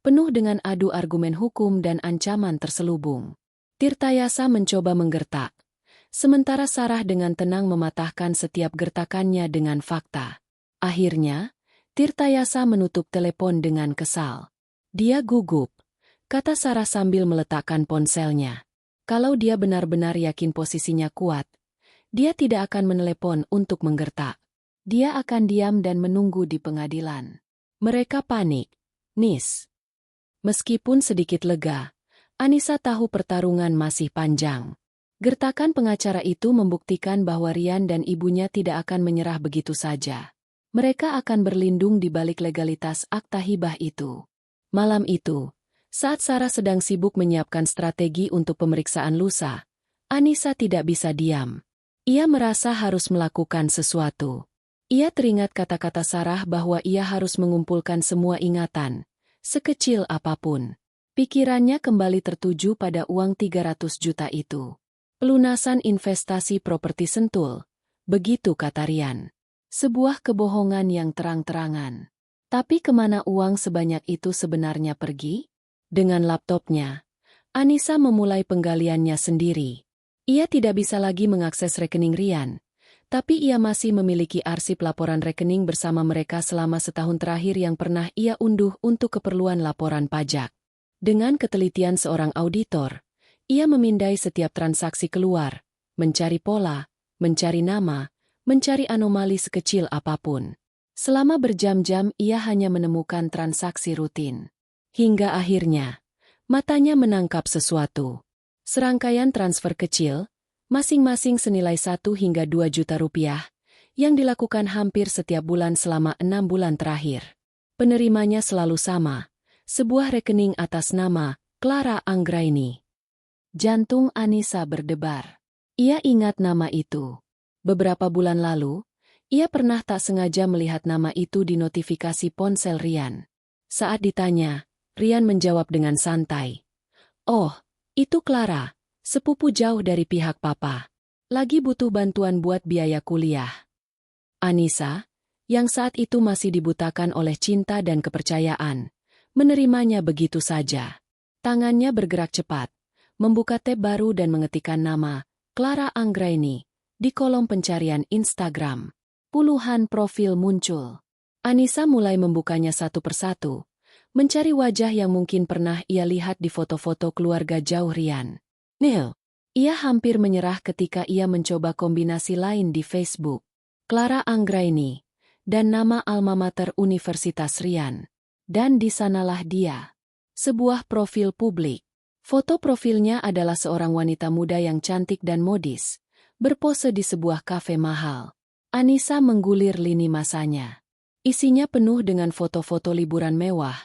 [SPEAKER 1] penuh dengan adu argumen hukum dan ancaman terselubung. Tirtayasa mencoba menggertak, sementara Sarah dengan tenang mematahkan setiap gertakannya dengan fakta. Akhirnya, Tirtayasa menutup telepon dengan kesal. Dia gugup, kata Sarah sambil meletakkan ponselnya. Kalau dia benar-benar yakin posisinya kuat, dia tidak akan menelepon untuk menggertak. Dia akan diam dan menunggu di pengadilan. Mereka panik. Nis. Meskipun sedikit lega, Anissa tahu pertarungan masih panjang. Gertakan pengacara itu membuktikan bahwa Rian dan ibunya tidak akan menyerah begitu saja. Mereka akan berlindung di balik legalitas akta hibah itu. Malam itu, saat Sarah sedang sibuk menyiapkan strategi untuk pemeriksaan lusa, Anissa tidak bisa diam. Ia merasa harus melakukan sesuatu. Ia teringat kata-kata Sarah bahwa ia harus mengumpulkan semua ingatan, sekecil apapun. Pikirannya kembali tertuju pada uang 300 juta itu. Pelunasan investasi properti Sentul, begitu kata Rian. Sebuah kebohongan yang terang-terangan. Tapi kemana uang sebanyak itu sebenarnya pergi? Dengan laptopnya, Anissa memulai penggaliannya sendiri. Ia tidak bisa lagi mengakses rekening Rian, tapi ia masih memiliki arsip laporan rekening bersama mereka selama setahun terakhir yang pernah ia unduh untuk keperluan laporan pajak. Dengan ketelitian seorang auditor, ia memindai setiap transaksi keluar, mencari pola, mencari nama, mencari anomali sekecil apapun. Selama berjam-jam ia hanya menemukan transaksi rutin. Hingga akhirnya, matanya menangkap sesuatu. Serangkaian transfer kecil, masing-masing senilai 1 hingga 2 juta rupiah, yang dilakukan hampir setiap bulan selama 6 bulan terakhir. Penerimanya selalu sama, sebuah rekening atas nama Clara Anggraini. Jantung Anissa berdebar. Ia ingat nama itu. Beberapa bulan lalu, ia pernah tak sengaja melihat nama itu di notifikasi ponsel Rian. Saat ditanya, Rian menjawab dengan santai. Oh, itu Clara, sepupu jauh dari pihak papa. Lagi butuh bantuan buat biaya kuliah. Anissa, yang saat itu masih dibutakan oleh cinta dan kepercayaan, menerimanya begitu saja. Tangannya bergerak cepat, membuka tab baru dan mengetikkan nama Clara Anggraini di kolom pencarian Instagram. Puluhan profil muncul. Anissa mulai membukanya satu persatu, mencari wajah yang mungkin pernah ia lihat di foto-foto keluarga jauh Rian. Nil. Ia hampir menyerah ketika ia mencoba kombinasi lain di Facebook. Clara Anggraini, dan nama alma mater Universitas Rian. Dan di sanalah dia. Sebuah profil publik. Foto profilnya adalah seorang wanita muda yang cantik dan modis, berpose di sebuah kafe mahal. Anissa menggulir lini masanya. Isinya penuh dengan foto-foto liburan mewah,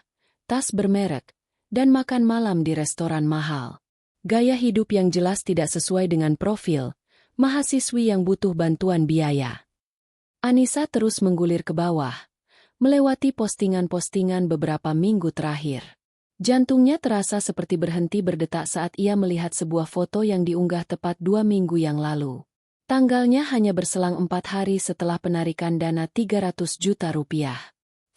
[SPEAKER 1] tas bermerek, dan makan malam di restoran mahal. Gaya hidup yang jelas tidak sesuai dengan profil mahasiswi yang butuh bantuan biaya. Anissa terus menggulir ke bawah, melewati postingan-postingan beberapa minggu terakhir. Jantungnya terasa seperti berhenti berdetak saat ia melihat sebuah foto yang diunggah tepat 2 minggu yang lalu. Tanggalnya hanya berselang 4 hari setelah penarikan dana 300 juta rupiah.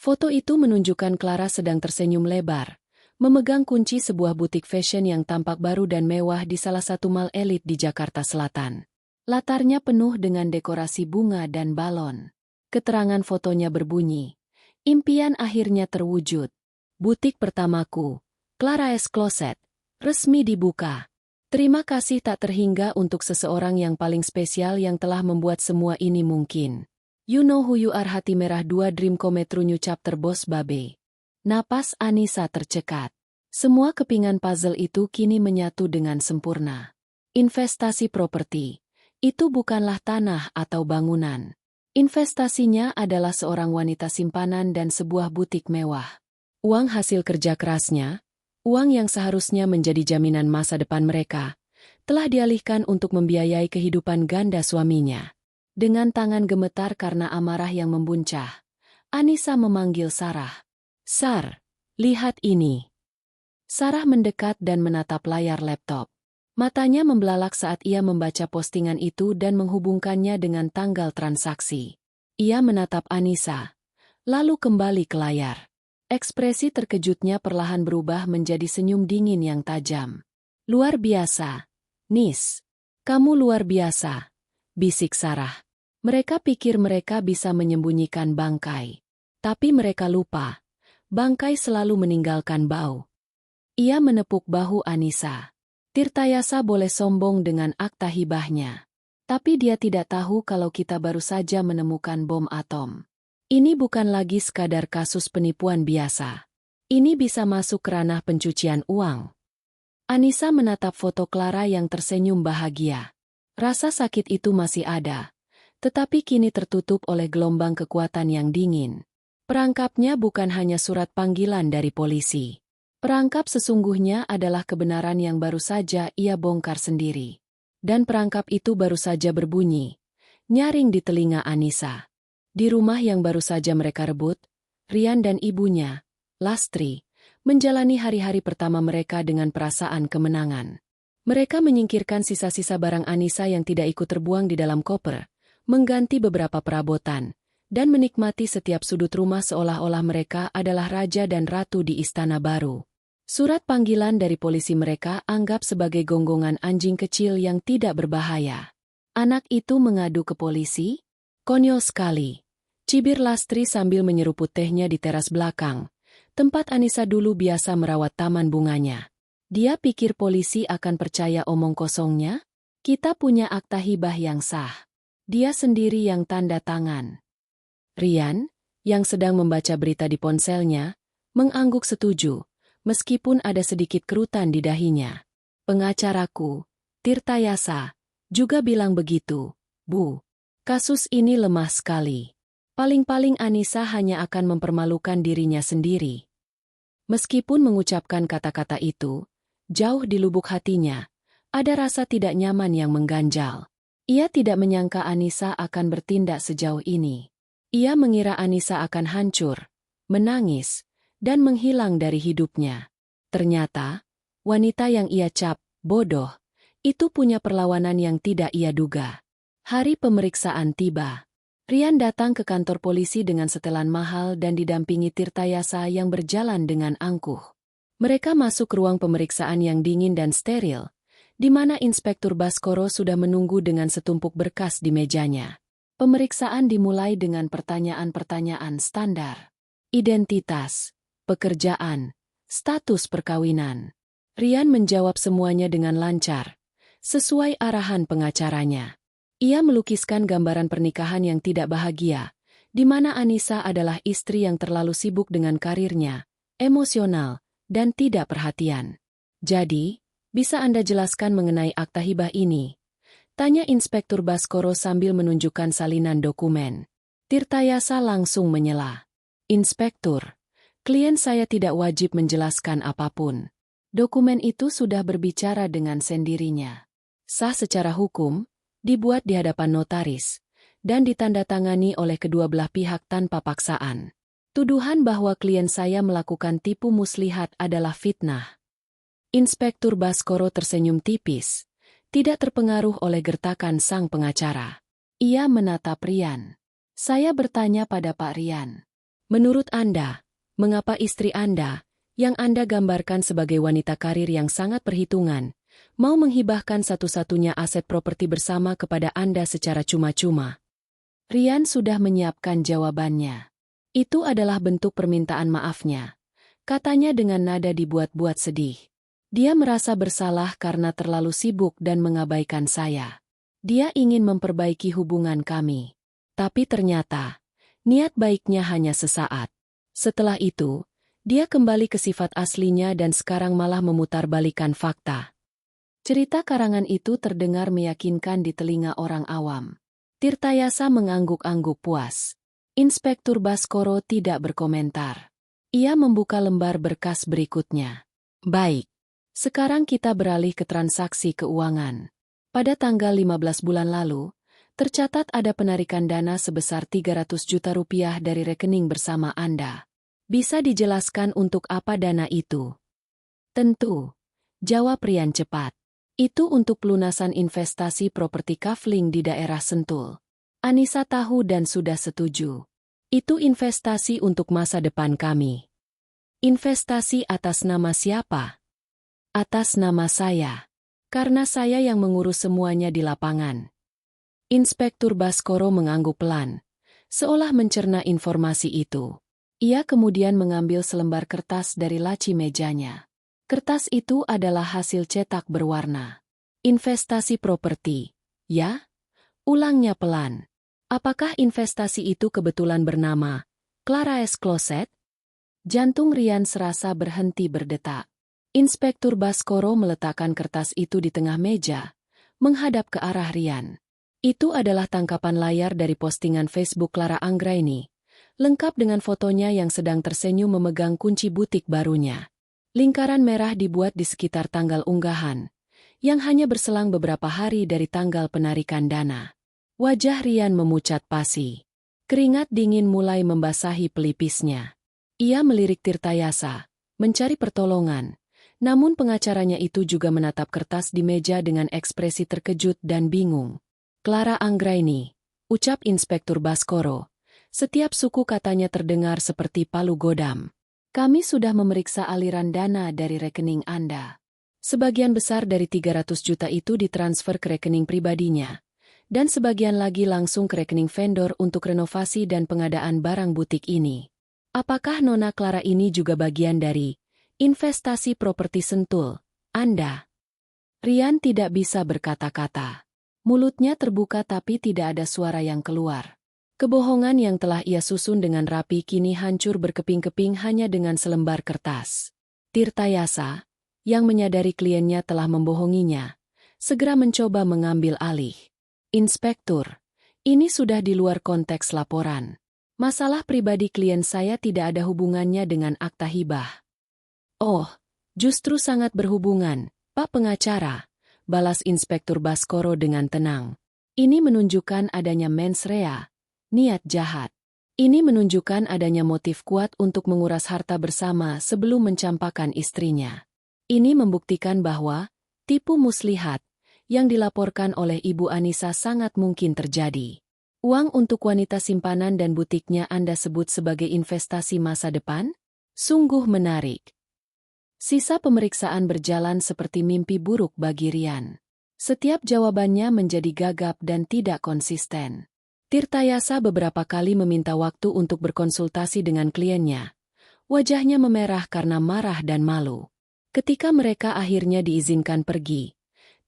[SPEAKER 1] Foto itu menunjukkan Clara sedang tersenyum lebar, memegang kunci sebuah butik fashion yang tampak baru dan mewah di salah satu mall elit di Jakarta Selatan. Latarnya penuh dengan dekorasi bunga dan balon. Keterangan fotonya berbunyi, "Impian akhirnya terwujud. Butik pertamaku, Clara S Closet, resmi dibuka. Terima kasih tak terhingga untuk seseorang yang paling spesial yang telah membuat semua ini mungkin. You know who you are." Hati merah 2 Dream Come True New Chapter Bos Babe. Napas Anissa tercekat. Semua kepingan puzzle itu kini menyatu dengan sempurna. Investasi properti. Itu bukanlah tanah atau bangunan. Investasinya adalah seorang wanita simpanan dan sebuah butik mewah. Uang hasil kerja kerasnya, uang yang seharusnya menjadi jaminan masa depan mereka, telah dialihkan untuk membiayai kehidupan ganda suaminya. Dengan tangan gemetar karena amarah yang membuncah, Anissa memanggil Sarah. "Sar, lihat ini." Sarah mendekat dan menatap layar laptop. Matanya membelalak saat ia membaca postingan itu dan menghubungkannya dengan tanggal transaksi. Ia menatap Anissa, lalu kembali ke layar. Ekspresi terkejutnya perlahan berubah menjadi senyum dingin yang tajam. "Luar biasa, Nis. Kamu luar biasa," bisik Sarah. Mereka pikir mereka bisa menyembunyikan bangkai. Tapi mereka lupa, bangkai selalu meninggalkan bau. Ia menepuk bahu Anissa. "Tirtayasa boleh sombong dengan akta hibahnya. Tapi dia tidak tahu kalau kita baru saja menemukan bom atom. Ini bukan lagi sekadar kasus penipuan biasa. Ini bisa masuk ke ranah pencucian uang." Anissa menatap foto Clara yang tersenyum bahagia. Rasa sakit itu masih ada, tetapi kini tertutup oleh gelombang kekuatan yang dingin. Perangkapnya bukan hanya surat panggilan dari polisi. Perangkap sesungguhnya adalah kebenaran yang baru saja ia bongkar sendiri. Dan perangkap itu baru saja berbunyi, nyaring di telinga Anissa. Di rumah yang baru saja mereka rebut, Rian dan ibunya, Lastri, menjalani hari-hari pertama mereka dengan perasaan kemenangan. Mereka menyingkirkan sisa-sisa barang Anissa yang tidak ikut terbuang di dalam koper, mengganti beberapa perabotan, dan menikmati setiap sudut rumah seolah-olah mereka adalah raja dan ratu di istana baru. Surat panggilan dari polisi mereka anggap sebagai gonggongan anjing kecil yang tidak berbahaya. "Anak itu mengadu ke polisi? Konyol sekali," cibir Lastri sambil menyeruput tehnya di teras belakang, tempat Anissa dulu biasa merawat taman bunganya. Dia pikir polisi akan percaya omong kosongnya? Kita punya akta hibah yang sah. Dia sendiri yang tanda tangan. Rian, yang sedang membaca berita di ponselnya, mengangguk setuju. Meskipun ada sedikit kerutan di dahinya. "Pengacaraku, Tirtayasa, juga bilang begitu, Bu. Kasus ini lemah sekali. Paling-paling Anissa hanya akan mempermalukan dirinya sendiri." Meskipun mengucapkan kata-kata itu, jauh di lubuk hatinya, ada rasa tidak nyaman yang mengganjal. Ia tidak menyangka Anissa akan bertindak sejauh ini. Ia mengira Anissa akan hancur, menangis, dan menghilang dari hidupnya. Ternyata, wanita yang ia cap bodoh, itu punya perlawanan yang tidak ia duga. Hari pemeriksaan tiba. Rian datang ke kantor polisi dengan setelan mahal dan didampingi Tirtayasa yang berjalan dengan angkuh. Mereka masuk ke ruang pemeriksaan yang dingin dan steril, di mana Inspektur Baskoro sudah menunggu dengan setumpuk berkas di mejanya. Pemeriksaan dimulai dengan pertanyaan-pertanyaan standar. Identitas, pekerjaan, status perkawinan. Rian menjawab semuanya dengan lancar, sesuai arahan pengacaranya. Ia melukiskan gambaran pernikahan yang tidak bahagia, di mana Anissa adalah istri yang terlalu sibuk dengan karirnya, emosional, dan tidak perhatian. "Jadi, bisa Anda jelaskan mengenai akta hibah ini?" tanya Inspektur Baskoro sambil menunjukkan salinan dokumen. Tirtayasa langsung menyela. "Inspektur, klien saya tidak wajib menjelaskan apapun. Dokumen itu sudah berbicara dengan sendirinya. Sah secara hukum, dibuat di hadapan notaris, dan ditandatangani oleh kedua belah pihak tanpa paksaan. Tuduhan bahwa klien saya melakukan tipu muslihat adalah fitnah. Inspektur Baskoro tersenyum tipis, tidak terpengaruh oleh gertakan sang pengacara. Ia menatap Rian. Saya bertanya pada Pak Rian. Menurut Anda, mengapa istri Anda, yang Anda gambarkan sebagai wanita karir yang sangat perhitungan, mau menghibahkan satu-satunya aset properti bersama kepada Anda secara cuma-cuma? Rian sudah menyiapkan jawabannya. Itu adalah bentuk permintaan maafnya. Katanya dengan nada dibuat-buat sedih. Dia merasa bersalah karena terlalu sibuk dan mengabaikan saya. Dia ingin memperbaiki hubungan kami. Tapi ternyata, niat baiknya hanya sesaat. Setelah itu, dia kembali ke sifat aslinya dan sekarang malah memutarbalikkan fakta. Cerita karangan itu terdengar meyakinkan di telinga orang awam. Tirtayasa mengangguk-angguk puas. Inspektur Baskoro tidak berkomentar. Ia membuka lembar berkas berikutnya. Baik. Sekarang kita beralih ke transaksi keuangan. Pada tanggal 15 bulan lalu, tercatat ada penarikan dana sebesar 300 juta rupiah dari rekening bersama Anda. Bisa dijelaskan untuk apa dana itu? Tentu. Jawab Rian cepat. Itu untuk pelunasan investasi properti kafling di daerah Sentul. Anissa tahu dan sudah setuju. Itu investasi untuk masa depan kami. Investasi atas nama siapa? Atas nama saya. Karena saya yang mengurus semuanya di lapangan. Inspektur Baskoro mengangguk pelan, seolah mencerna informasi itu. Ia kemudian mengambil selembar kertas dari laci mejanya. Kertas itu adalah hasil cetak berwarna. Investasi properti, ya? Ulangnya pelan. Apakah investasi itu kebetulan bernama Clara S. Closet? Jantung Rian serasa berhenti berdetak. Inspektur Baskoro meletakkan kertas itu di tengah meja, menghadap ke arah Rian. Itu adalah tangkapan layar dari postingan Facebook Clara Anggraini, lengkap dengan fotonya yang sedang tersenyum memegang kunci butik barunya. Lingkaran merah dibuat di sekitar tanggal unggahan, yang hanya berselang beberapa hari dari tanggal penarikan dana. Wajah Rian memucat pasi. Keringat dingin mulai membasahi pelipisnya. Ia melirik Tirtayasa, mencari pertolongan, namun pengacaranya itu juga menatap kertas di meja dengan ekspresi terkejut dan bingung. Clara Anggraini, ucap Inspektur Baskoro. Setiap suku katanya terdengar seperti palu godam. Kami sudah memeriksa aliran dana dari rekening Anda. Sebagian besar dari 300 juta itu ditransfer ke rekening pribadinya, dan sebagian lagi langsung ke rekening vendor untuk renovasi dan pengadaan barang butik ini. Apakah Nona Clara ini juga bagian dari investasi properti Sentul, Anda? Rian tidak bisa berkata-kata. Mulutnya terbuka tapi tidak ada suara yang keluar. Kebohongan yang telah ia susun dengan rapi kini hancur berkeping-keping hanya dengan selembar kertas. Tirtayasa, yang menyadari kliennya telah membohonginya, segera mencoba mengambil alih. Inspektur, ini sudah di luar konteks laporan. Masalah pribadi klien saya tidak ada hubungannya dengan akta hibah. Oh, justru sangat berhubungan, Pak Pengacara, balas Inspektur Baskoro dengan tenang. Ini menunjukkan adanya mens rea, niat jahat. Ini menunjukkan adanya motif kuat untuk menguras harta bersama sebelum mencampakkan istrinya. Ini membuktikan bahwa tipu muslihat yang dilaporkan oleh Ibu Anissa sangat mungkin terjadi. Uang untuk wanita simpanan dan butiknya Anda sebut sebagai investasi masa depan? Sungguh menarik. Sisa pemeriksaan berjalan seperti mimpi buruk bagi Rian. Setiap jawabannya menjadi gagap dan tidak konsisten. Tirtayasa beberapa kali meminta waktu untuk berkonsultasi dengan kliennya. Wajahnya memerah karena marah dan malu. Ketika mereka akhirnya diizinkan pergi,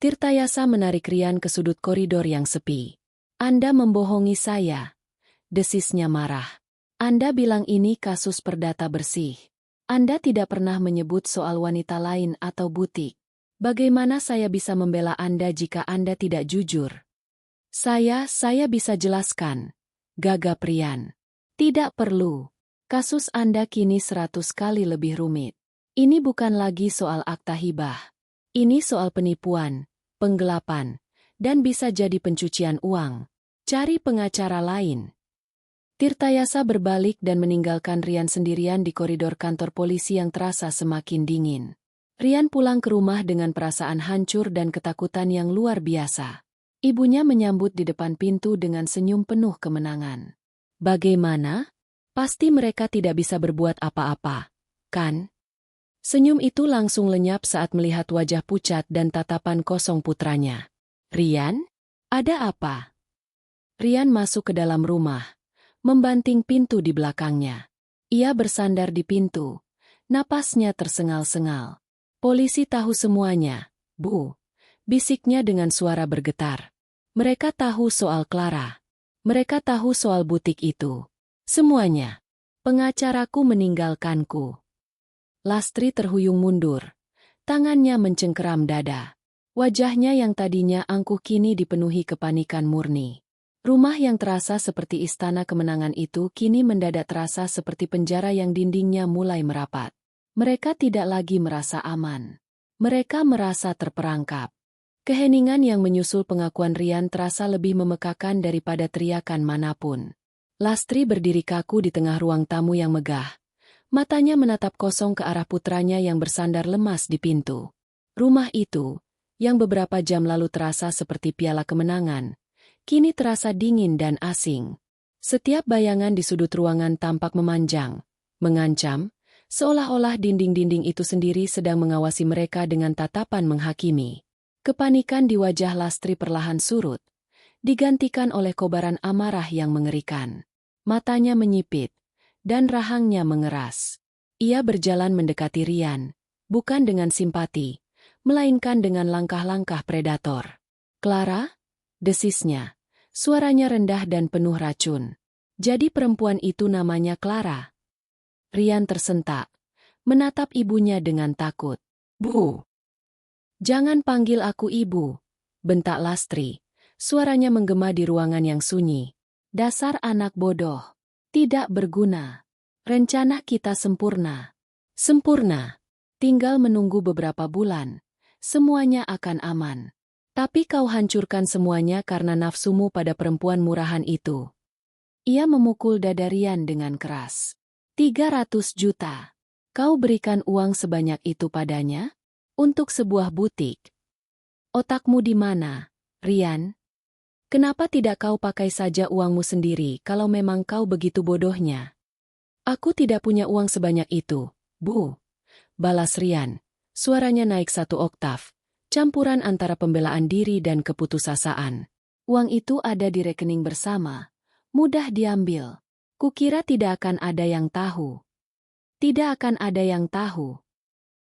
[SPEAKER 1] Tirtayasa menarik Rian ke sudut koridor yang sepi. Anda membohongi saya, desisnya marah. Anda bilang ini kasus perdata bersih. Anda tidak pernah menyebut soal wanita lain atau butik. Bagaimana saya bisa membela Anda jika Anda tidak jujur? Saya bisa jelaskan, gagap Rian. Tidak perlu. Kasus Anda kini 100 kali lebih rumit. Ini bukan lagi soal akta hibah. Ini soal penipuan, penggelapan, dan bisa jadi pencucian uang. Cari pengacara lain. Tirtayasa berbalik dan meninggalkan Rian sendirian di koridor kantor polisi yang terasa semakin dingin. Rian pulang ke rumah dengan perasaan hancur dan ketakutan yang luar biasa. Ibunya menyambut di depan pintu dengan senyum penuh kemenangan. Bagaimana? Pasti mereka tidak bisa berbuat apa-apa, kan? Senyum itu langsung lenyap saat melihat wajah pucat dan tatapan kosong putranya. Rian? Ada apa? Rian masuk ke dalam rumah, membanting pintu di belakangnya. Ia bersandar di pintu, napasnya tersengal-sengal. Polisi tahu semuanya, Bu. Bisiknya dengan suara bergetar. Mereka tahu soal Clara. Mereka tahu soal butik itu. Semuanya. Pengacaraku meninggalkanku. Lastri terhuyung mundur. Tangannya mencengkeram dada. Wajahnya yang tadinya angkuh kini dipenuhi kepanikan murni. Rumah yang terasa seperti istana kemenangan itu kini mendadak terasa seperti penjara yang dindingnya mulai merapat. Mereka tidak lagi merasa aman. Mereka merasa terperangkap. Keheningan yang menyusul pengakuan Rian terasa lebih memekakan daripada teriakan manapun. Lastri berdiri kaku di tengah ruang tamu yang megah. Matanya menatap kosong ke arah putranya yang bersandar lemas di pintu. Rumah itu, yang beberapa jam lalu terasa seperti piala kemenangan, kini terasa dingin dan asing. Setiap bayangan di sudut ruangan tampak memanjang, mengancam, seolah-olah dinding-dinding itu sendiri sedang mengawasi mereka dengan tatapan menghakimi. Kepanikan di wajah Lastri perlahan surut, digantikan oleh kobaran amarah yang mengerikan. Matanya menyipit, dan rahangnya mengeras. Ia berjalan mendekati Rian, bukan dengan simpati, melainkan dengan langkah-langkah predator. Clara? Desisnya. Suaranya rendah dan penuh racun. Jadi perempuan itu namanya Clara. Rian tersentak, menatap ibunya dengan takut. Bu! Jangan panggil aku ibu, bentak Lastri. Suaranya menggema di ruangan yang sunyi. Dasar anak bodoh. Tidak berguna. Rencana kita sempurna. Sempurna. Tinggal menunggu beberapa bulan. Semuanya akan aman. Tapi kau hancurkan semuanya karena nafsumu pada perempuan murahan itu. Ia memukul dada Rian dengan keras. 300 juta. Kau berikan uang sebanyak itu padanya? Untuk sebuah butik. Otakmu di mana, Rian? Kenapa tidak kau pakai saja uangmu sendiri kalau memang kau begitu bodohnya? Aku tidak punya uang sebanyak itu, Bu. Balas Rian. Suaranya naik 1 oktav, campuran antara pembelaan diri dan keputusasaan. Uang itu ada di rekening bersama. Mudah diambil. Kukira tidak akan ada yang tahu. Tidak akan ada yang tahu.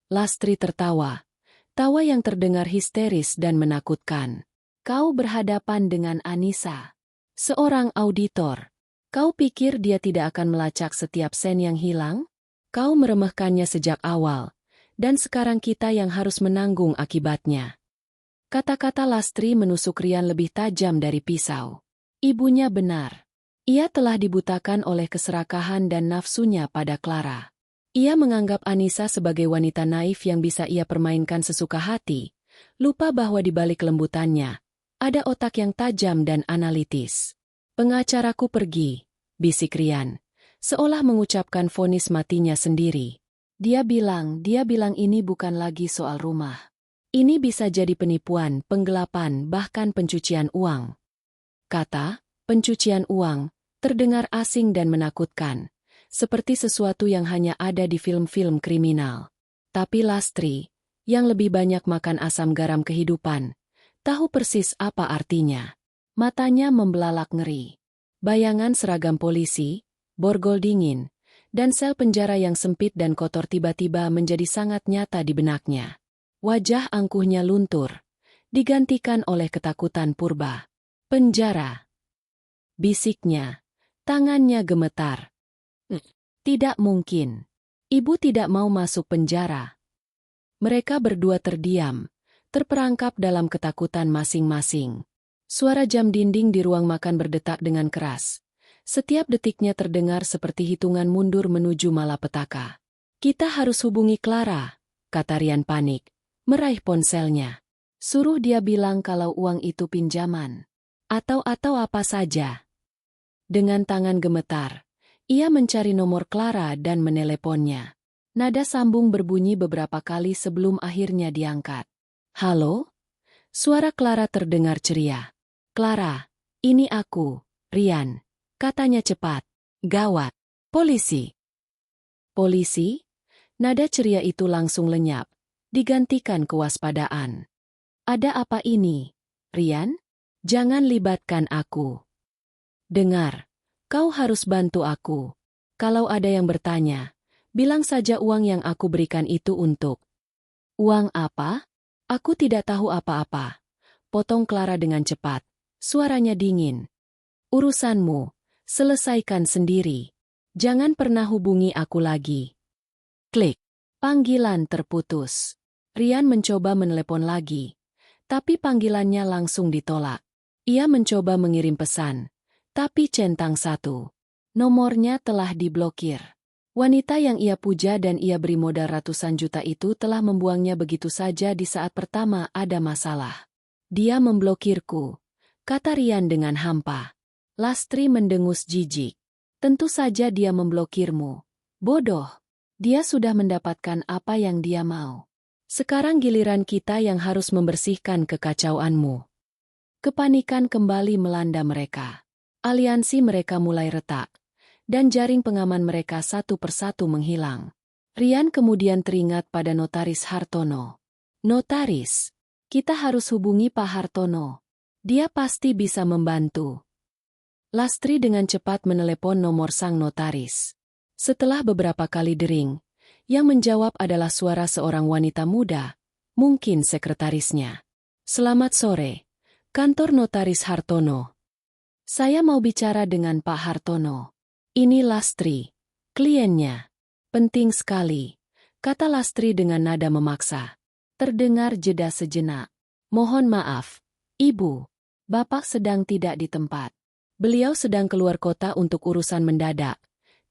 [SPEAKER 1] Lastri tertawa. Tawa yang terdengar histeris dan menakutkan. Kau berhadapan dengan Anissa, seorang auditor. Kau pikir dia tidak akan melacak setiap sen yang hilang? Kau meremehkannya sejak awal, dan sekarang kita yang harus menanggung akibatnya. Kata-kata Lastri menusuk Rian lebih tajam dari pisau. Ibunya benar. Ia telah dibutakan oleh keserakahan dan nafsunya pada Clara. Ia menganggap Anissa sebagai wanita naif yang bisa ia permainkan sesuka hati, lupa bahwa di balik kelembutannya, ada otak yang tajam dan analitis. Pengacaraku pergi, bisik Rian, seolah mengucapkan vonis matinya sendiri. Dia bilang ini bukan lagi soal rumah. Ini bisa jadi penipuan, penggelapan, bahkan pencucian uang. Kata, pencucian uang, terdengar asing dan menakutkan, seperti sesuatu yang hanya ada di film-film kriminal. Tapi Lastri, yang lebih banyak makan asam garam kehidupan, tahu persis apa artinya. Matanya membelalak ngeri. Bayangan seragam polisi, borgol dingin, dan sel penjara yang sempit dan kotor tiba-tiba menjadi sangat nyata di benaknya. Wajah angkuhnya luntur, digantikan oleh ketakutan purba. Penjara. Bisiknya. Tangannya gemetar. Tidak mungkin. Ibu tidak mau masuk penjara. Mereka berdua terdiam, terperangkap dalam ketakutan masing-masing. Suara jam dinding di ruang makan berdetak dengan keras. Setiap detiknya terdengar seperti hitungan mundur menuju malapetaka. Kita harus hubungi Clara, kata Rian panik, meraih ponselnya. Suruh dia bilang kalau uang itu pinjaman. Atau apa saja. Dengan tangan gemetar, ia mencari nomor Clara dan meneleponnya. Nada sambung berbunyi beberapa kali sebelum akhirnya diangkat. Halo? Suara Clara terdengar ceria. Clara, ini aku, Rian. Katanya cepat. Gawat. Polisi. Polisi? Nada ceria itu langsung lenyap, digantikan kewaspadaan. Ada apa ini, Rian? Jangan libatkan aku. Dengar, kau harus bantu aku. Kalau ada yang bertanya, bilang saja uang yang aku berikan itu untuk. Uang apa? Aku tidak tahu apa-apa. Potong Clara dengan cepat. Suaranya dingin. Urusanmu, selesaikan sendiri. Jangan pernah hubungi aku lagi. Klik. Panggilan terputus. Rian mencoba menelepon lagi. Tapi panggilannya langsung ditolak. Ia mencoba mengirim pesan. Tapi centang satu. Nomornya telah diblokir. Wanita yang ia puja dan ia beri modal ratusan juta itu telah membuangnya begitu saja di saat pertama ada masalah. Dia memblokirku, kata Rian dengan hampa. Lastri mendengus jijik. Tentu saja dia memblokirmu. Bodoh. Dia sudah mendapatkan apa yang dia mau. Sekarang giliran kita yang harus membersihkan kekacauanmu. Kepanikan kembali melanda mereka. Aliansi mereka mulai retak. Dan jaring pengaman mereka satu persatu menghilang. Rian kemudian teringat pada Notaris Hartono. Notaris, kita harus hubungi Pak Hartono. Dia pasti bisa membantu. Lastri dengan cepat menelepon nomor sang notaris. Setelah beberapa kali dering, yang menjawab adalah suara seorang wanita muda, mungkin sekretarisnya. Selamat sore, kantor Notaris Hartono. Saya mau bicara dengan Pak Hartono. Ini Lastri, kliennya. Penting sekali, kata Lastri dengan nada memaksa. Terdengar jeda sejenak. Mohon maaf, Ibu. Bapak sedang tidak di tempat. Beliau sedang keluar kota untuk urusan mendadak.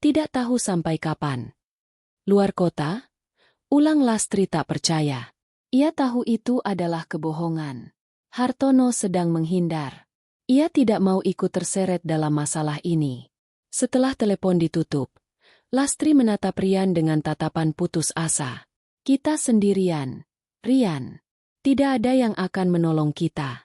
[SPEAKER 1] Tidak tahu sampai kapan. Luar kota? Ulang Lastri tak percaya. Ia tahu itu adalah kebohongan. Hartono sedang menghindar. Ia tidak mau ikut terseret dalam masalah ini. Setelah telepon ditutup, Lastri menatap Rian dengan tatapan putus asa. Kita sendirian, Rian. Tidak ada yang akan menolong kita.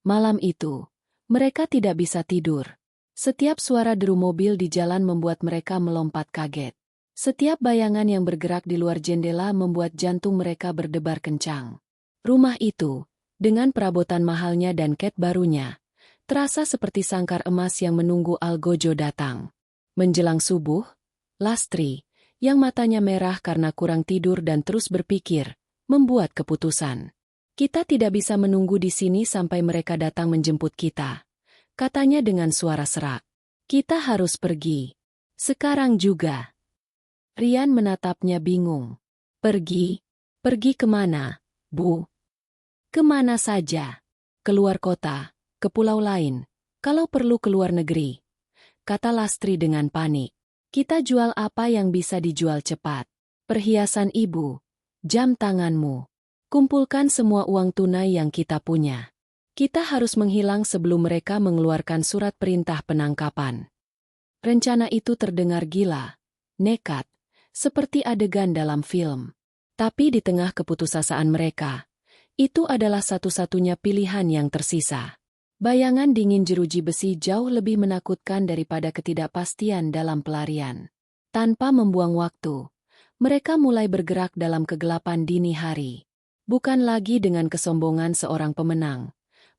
[SPEAKER 1] Malam itu, mereka tidak bisa tidur. Setiap suara deru mobil di jalan membuat mereka melompat kaget. Setiap bayangan yang bergerak di luar jendela membuat jantung mereka berdebar kencang. Rumah itu, dengan perabotan mahalnya dan cat barunya, terasa seperti sangkar emas yang menunggu Algojo datang. Menjelang subuh, Lastri, yang matanya merah karena kurang tidur dan terus berpikir, membuat keputusan. Kita tidak bisa menunggu di sini sampai mereka datang menjemput kita. Katanya dengan suara serak. Kita harus pergi. Sekarang juga. Rian menatapnya bingung. Pergi? Pergi kemana, Bu? Kemana saja? Keluar kota, ke pulau lain, kalau perlu keluar negeri. Kata Lastri dengan panik. Kita jual apa yang bisa dijual cepat. Perhiasan ibu, jam tanganmu. Kumpulkan semua uang tunai yang kita punya. Kita harus menghilang sebelum mereka mengeluarkan surat perintah penangkapan. Rencana itu terdengar gila, nekat, seperti adegan dalam film. Tapi di tengah keputusasaan mereka, itu adalah satu-satunya pilihan yang tersisa. Bayangan dingin jeruji besi jauh lebih menakutkan daripada ketidakpastian dalam pelarian. Tanpa membuang waktu, mereka mulai bergerak dalam kegelapan dini hari. Bukan lagi dengan kesombongan seorang pemenang,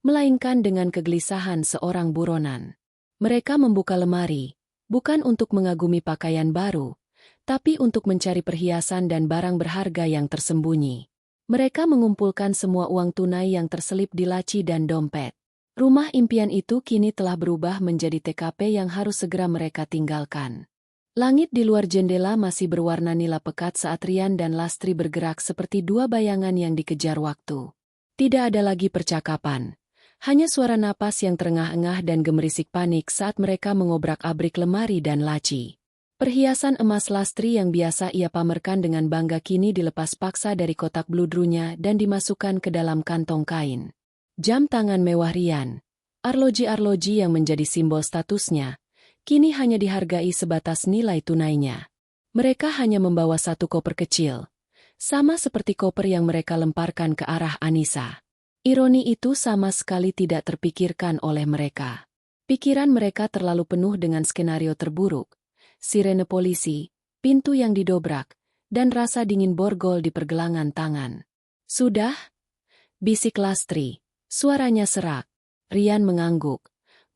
[SPEAKER 1] melainkan dengan kegelisahan seorang buronan. Mereka membuka lemari, bukan untuk mengagumi pakaian baru, tapi untuk mencari perhiasan dan barang berharga yang tersembunyi. Mereka mengumpulkan semua uang tunai yang terselip di laci dan dompet. Rumah impian itu kini telah berubah menjadi TKP yang harus segera mereka tinggalkan. Langit di luar jendela masih berwarna nila pekat saat Rian dan Lastri bergerak seperti dua bayangan yang dikejar waktu. Tidak ada lagi percakapan. Hanya suara napas yang terengah-engah dan gemerisik panik saat mereka mengobrak-abrik lemari dan laci. Perhiasan emas Lastri yang biasa ia pamerkan dengan bangga kini dilepas paksa dari kotak bludrunya dan dimasukkan ke dalam kantong kain. Jam tangan mewah Rian, arloji-arloji yang menjadi simbol statusnya, kini hanya dihargai sebatas nilai tunainya. Mereka hanya membawa satu koper kecil, sama seperti koper yang mereka lemparkan ke arah Anissa. Ironi itu sama sekali tidak terpikirkan oleh mereka. Pikiran mereka terlalu penuh dengan skenario terburuk. Sirene polisi, pintu yang didobrak, dan rasa dingin borgol di pergelangan tangan. Sudah? Bisik Lastri, suaranya serak. Rian mengangguk,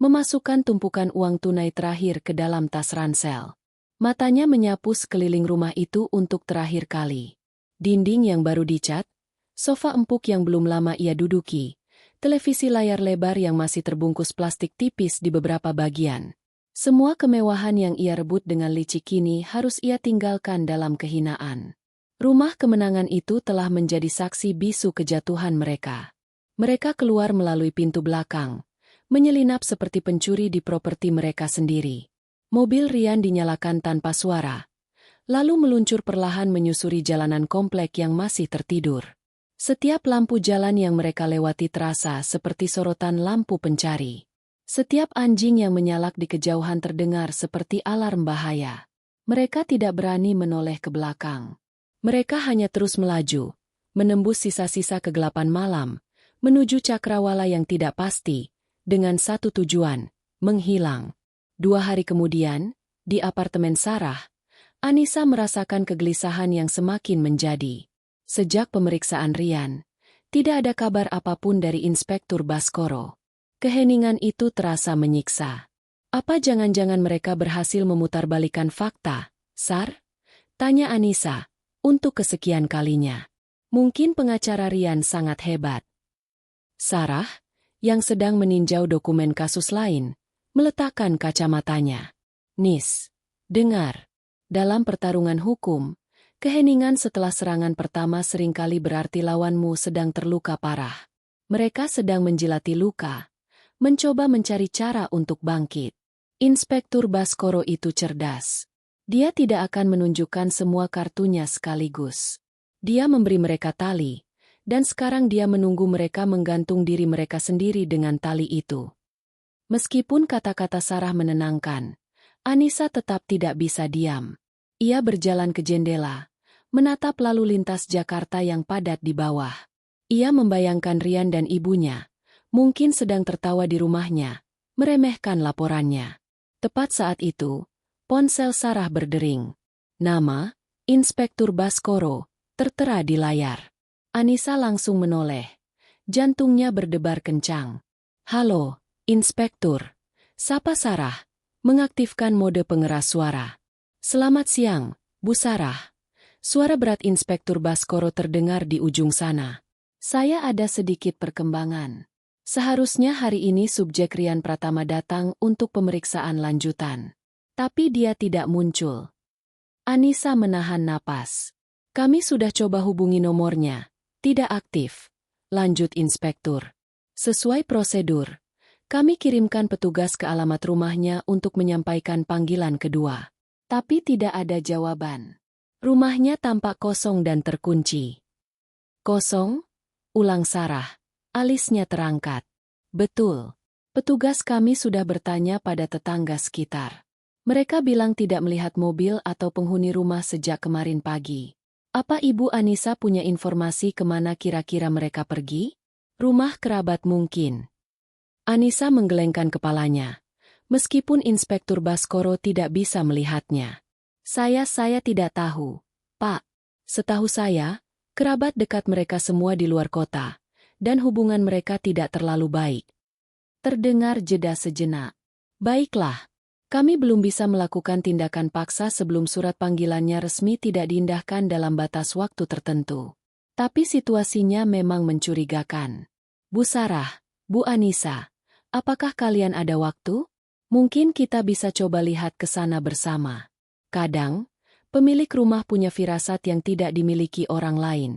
[SPEAKER 1] memasukkan tumpukan uang tunai terakhir ke dalam tas ransel. Matanya menyapu sekeliling rumah itu untuk terakhir kali. Dinding yang baru dicat, sofa empuk yang belum lama ia duduki, televisi layar lebar yang masih terbungkus plastik tipis di beberapa bagian. Semua kemewahan yang ia rebut dengan licik kini harus ia tinggalkan dalam kehinaan. Rumah kemenangan itu telah menjadi saksi bisu kejatuhan mereka. Mereka keluar melalui pintu belakang, menyelinap seperti pencuri di properti mereka sendiri. Mobil Rian dinyalakan tanpa suara, lalu meluncur perlahan menyusuri jalanan komplek yang masih tertidur. Setiap lampu jalan yang mereka lewati terasa seperti sorotan lampu pencari. Setiap anjing yang menyalak di kejauhan terdengar seperti alarm bahaya. Mereka tidak berani menoleh ke belakang. Mereka hanya terus melaju, menembus sisa-sisa kegelapan malam, menuju cakrawala yang tidak pasti, dengan satu tujuan, menghilang. 2 hari kemudian, di apartemen Sarah, Anissa merasakan kegelisahan yang semakin menjadi. Sejak pemeriksaan Rian, tidak ada kabar apapun dari Inspektur Baskoro. Keheningan itu terasa menyiksa. Apa jangan-jangan mereka berhasil memutarbalikkan fakta, Sar? Tanya Anissa, untuk kesekian kalinya. Mungkin pengacara Rian sangat hebat. Sarah, yang sedang meninjau dokumen kasus lain, meletakkan kacamatanya. Nis, dengar. Dalam pertarungan hukum, keheningan setelah serangan pertama seringkali berarti lawanmu sedang terluka parah. Mereka sedang menjilati luka, mencoba mencari cara untuk bangkit. Inspektur Baskoro itu cerdas. Dia tidak akan menunjukkan semua kartunya sekaligus. Dia memberi mereka tali, dan sekarang dia menunggu mereka menggantung diri mereka sendiri dengan tali itu. Meskipun kata-kata Sarah menenangkan, Anissa tetap tidak bisa diam. Ia berjalan ke jendela, menatap lalu lintas Jakarta yang padat di bawah. Ia membayangkan Rian dan ibunya, mungkin sedang tertawa di rumahnya, meremehkan laporannya. Tepat saat itu, ponsel Sarah berdering. Nama, Inspektur Baskoro, tertera di layar. Anissa langsung menoleh. Jantungnya berdebar kencang. Halo, Inspektur. Sapa Sarah, mengaktifkan mode pengeras suara. Selamat siang, Bu Sarah. Suara berat Inspektur Baskoro terdengar di ujung sana. Saya ada sedikit perkembangan. Seharusnya hari ini subjek Rian Pratama datang untuk pemeriksaan lanjutan. Tapi dia tidak muncul. Anissa menahan napas. Kami sudah coba hubungi nomornya. Tidak aktif. Lanjut Inspektur. Sesuai prosedur, kami kirimkan petugas ke alamat rumahnya untuk menyampaikan panggilan kedua. Tapi tidak ada jawaban. Rumahnya tampak kosong dan terkunci. Kosong? Ulang Sarah. Alisnya terangkat. Betul. Petugas kami sudah bertanya pada tetangga sekitar. Mereka bilang tidak melihat mobil atau penghuni rumah sejak kemarin pagi. Apa Ibu Anissa punya informasi kemana kira-kira mereka pergi? Rumah kerabat mungkin. Anissa menggelengkan kepalanya. Meskipun Inspektur Baskoro tidak bisa melihatnya. Saya tidak tahu, Pak. Setahu saya, kerabat dekat mereka semua di luar kota. Dan hubungan mereka tidak terlalu baik. Terdengar jeda sejenak. Baiklah, kami belum bisa melakukan tindakan paksa sebelum surat panggilannya resmi tidak diindahkan dalam batas waktu tertentu. Tapi situasinya memang mencurigakan. Bu Sarah, Bu Anissa, apakah kalian ada waktu? Mungkin kita bisa coba lihat ke sana bersama. Kadang, pemilik rumah punya firasat yang tidak dimiliki orang lain.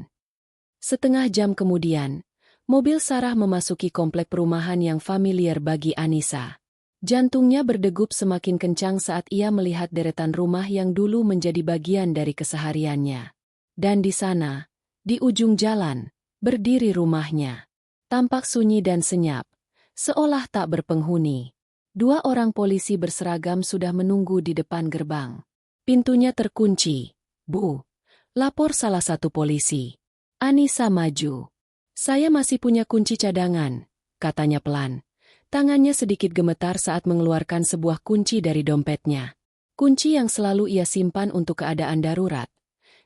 [SPEAKER 1] Setengah jam kemudian, mobil Sarah memasuki komplek perumahan yang familiar bagi Anissa. Jantungnya berdegup semakin kencang saat ia melihat deretan rumah yang dulu menjadi bagian dari kesehariannya. Dan di sana, di ujung jalan, berdiri rumahnya. Tampak sunyi dan senyap, seolah tak berpenghuni. 2 orang polisi berseragam sudah menunggu di depan gerbang. Pintunya terkunci. "Bu," lapor salah satu polisi. Anissa maju. "Saya masih punya kunci cadangan," katanya pelan. Tangannya sedikit gemetar saat mengeluarkan sebuah kunci dari dompetnya. Kunci yang selalu ia simpan untuk keadaan darurat.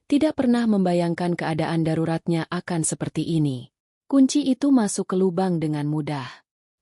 [SPEAKER 1] Tidak pernah membayangkan keadaan daruratnya akan seperti ini. Kunci itu masuk ke lubang dengan mudah.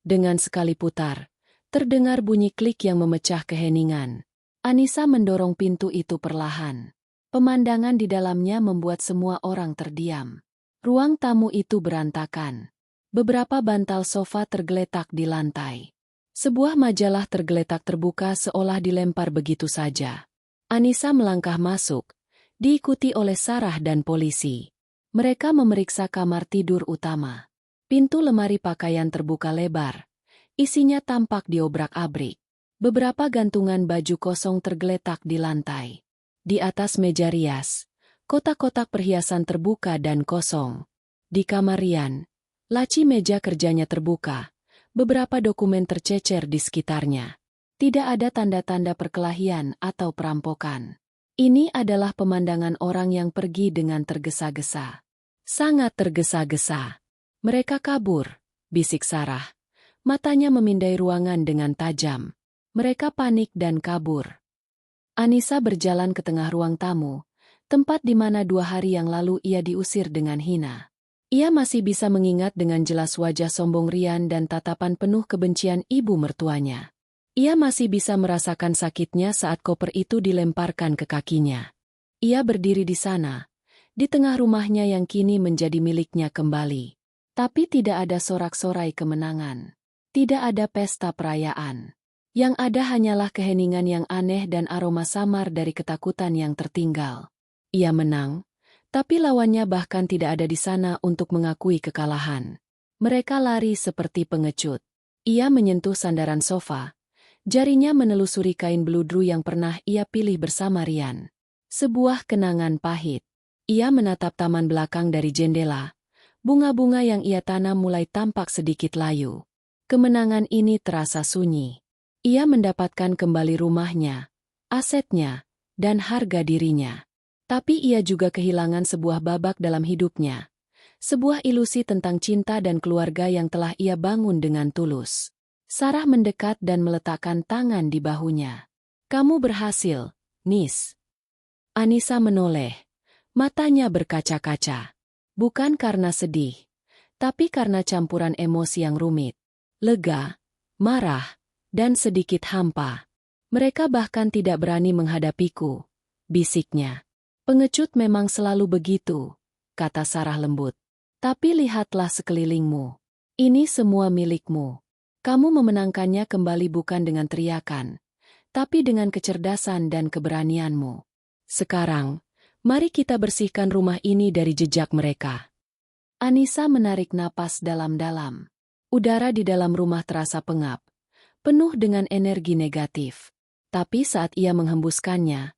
[SPEAKER 1] Dengan sekali putar, terdengar bunyi klik yang memecah keheningan. Anissa mendorong pintu itu perlahan. Pemandangan di dalamnya membuat semua orang terdiam. Ruang tamu itu berantakan. Beberapa bantal sofa tergeletak di lantai. Sebuah majalah tergeletak terbuka seolah dilempar begitu saja. Anissa melangkah masuk, diikuti oleh Sarah dan polisi. Mereka memeriksa kamar tidur utama. Pintu lemari pakaian terbuka lebar. Isinya tampak diobrak-abrik. Beberapa gantungan baju kosong tergeletak di lantai. Di atas meja rias, kotak-kotak perhiasan terbuka dan kosong. Di kamar Rian, laci meja kerjanya terbuka. Beberapa dokumen tercecer di sekitarnya. Tidak ada tanda-tanda perkelahian atau perampokan. Ini adalah pemandangan orang yang pergi dengan tergesa-gesa. Sangat tergesa-gesa. "Mereka kabur," bisik Sarah. Matanya memindai ruangan dengan tajam. Mereka panik dan kabur. Anissa berjalan ke tengah ruang tamu, tempat di mana 2 hari yang lalu ia diusir dengan hina. Ia masih bisa mengingat dengan jelas wajah sombong Rian dan tatapan penuh kebencian ibu mertuanya. Ia masih bisa merasakan sakitnya saat koper itu dilemparkan ke kakinya. Ia berdiri di sana, di tengah rumahnya yang kini menjadi miliknya kembali. Tapi tidak ada sorak-sorai kemenangan. Tidak ada pesta perayaan. Yang ada hanyalah keheningan yang aneh dan aroma samar dari ketakutan yang tertinggal. Ia menang, tapi lawannya bahkan tidak ada di sana untuk mengakui kekalahan. Mereka lari seperti pengecut. Ia menyentuh sandaran sofa. Jarinya menelusuri kain bludru yang pernah ia pilih bersama Rian. Sebuah kenangan pahit. Ia menatap taman belakang dari jendela. Bunga-bunga yang ia tanam mulai tampak sedikit layu. Kemenangan ini terasa sunyi. Ia mendapatkan kembali rumahnya, asetnya, dan harga dirinya. Tapi ia juga kehilangan sebuah babak dalam hidupnya. Sebuah ilusi tentang cinta dan keluarga yang telah ia bangun dengan tulus. Sarah mendekat dan meletakkan tangan di bahunya. "Kamu berhasil, Nis." Anissa menoleh. Matanya berkaca-kaca. Bukan karena sedih, tapi karena campuran emosi yang rumit. Lega, marah, dan sedikit hampa. "Mereka bahkan tidak berani menghadapiku," bisiknya. "Pengecut memang selalu begitu," kata Sarah lembut. "Tapi lihatlah sekelilingmu. Ini semua milikmu. Kamu memenangkannya kembali bukan dengan teriakan, tapi dengan kecerdasan dan keberanianmu. Sekarang, mari kita bersihkan rumah ini dari jejak mereka." Anissa menarik napas dalam-dalam. Udara di dalam rumah terasa pengap, penuh dengan energi negatif. Tapi saat ia menghembuskannya,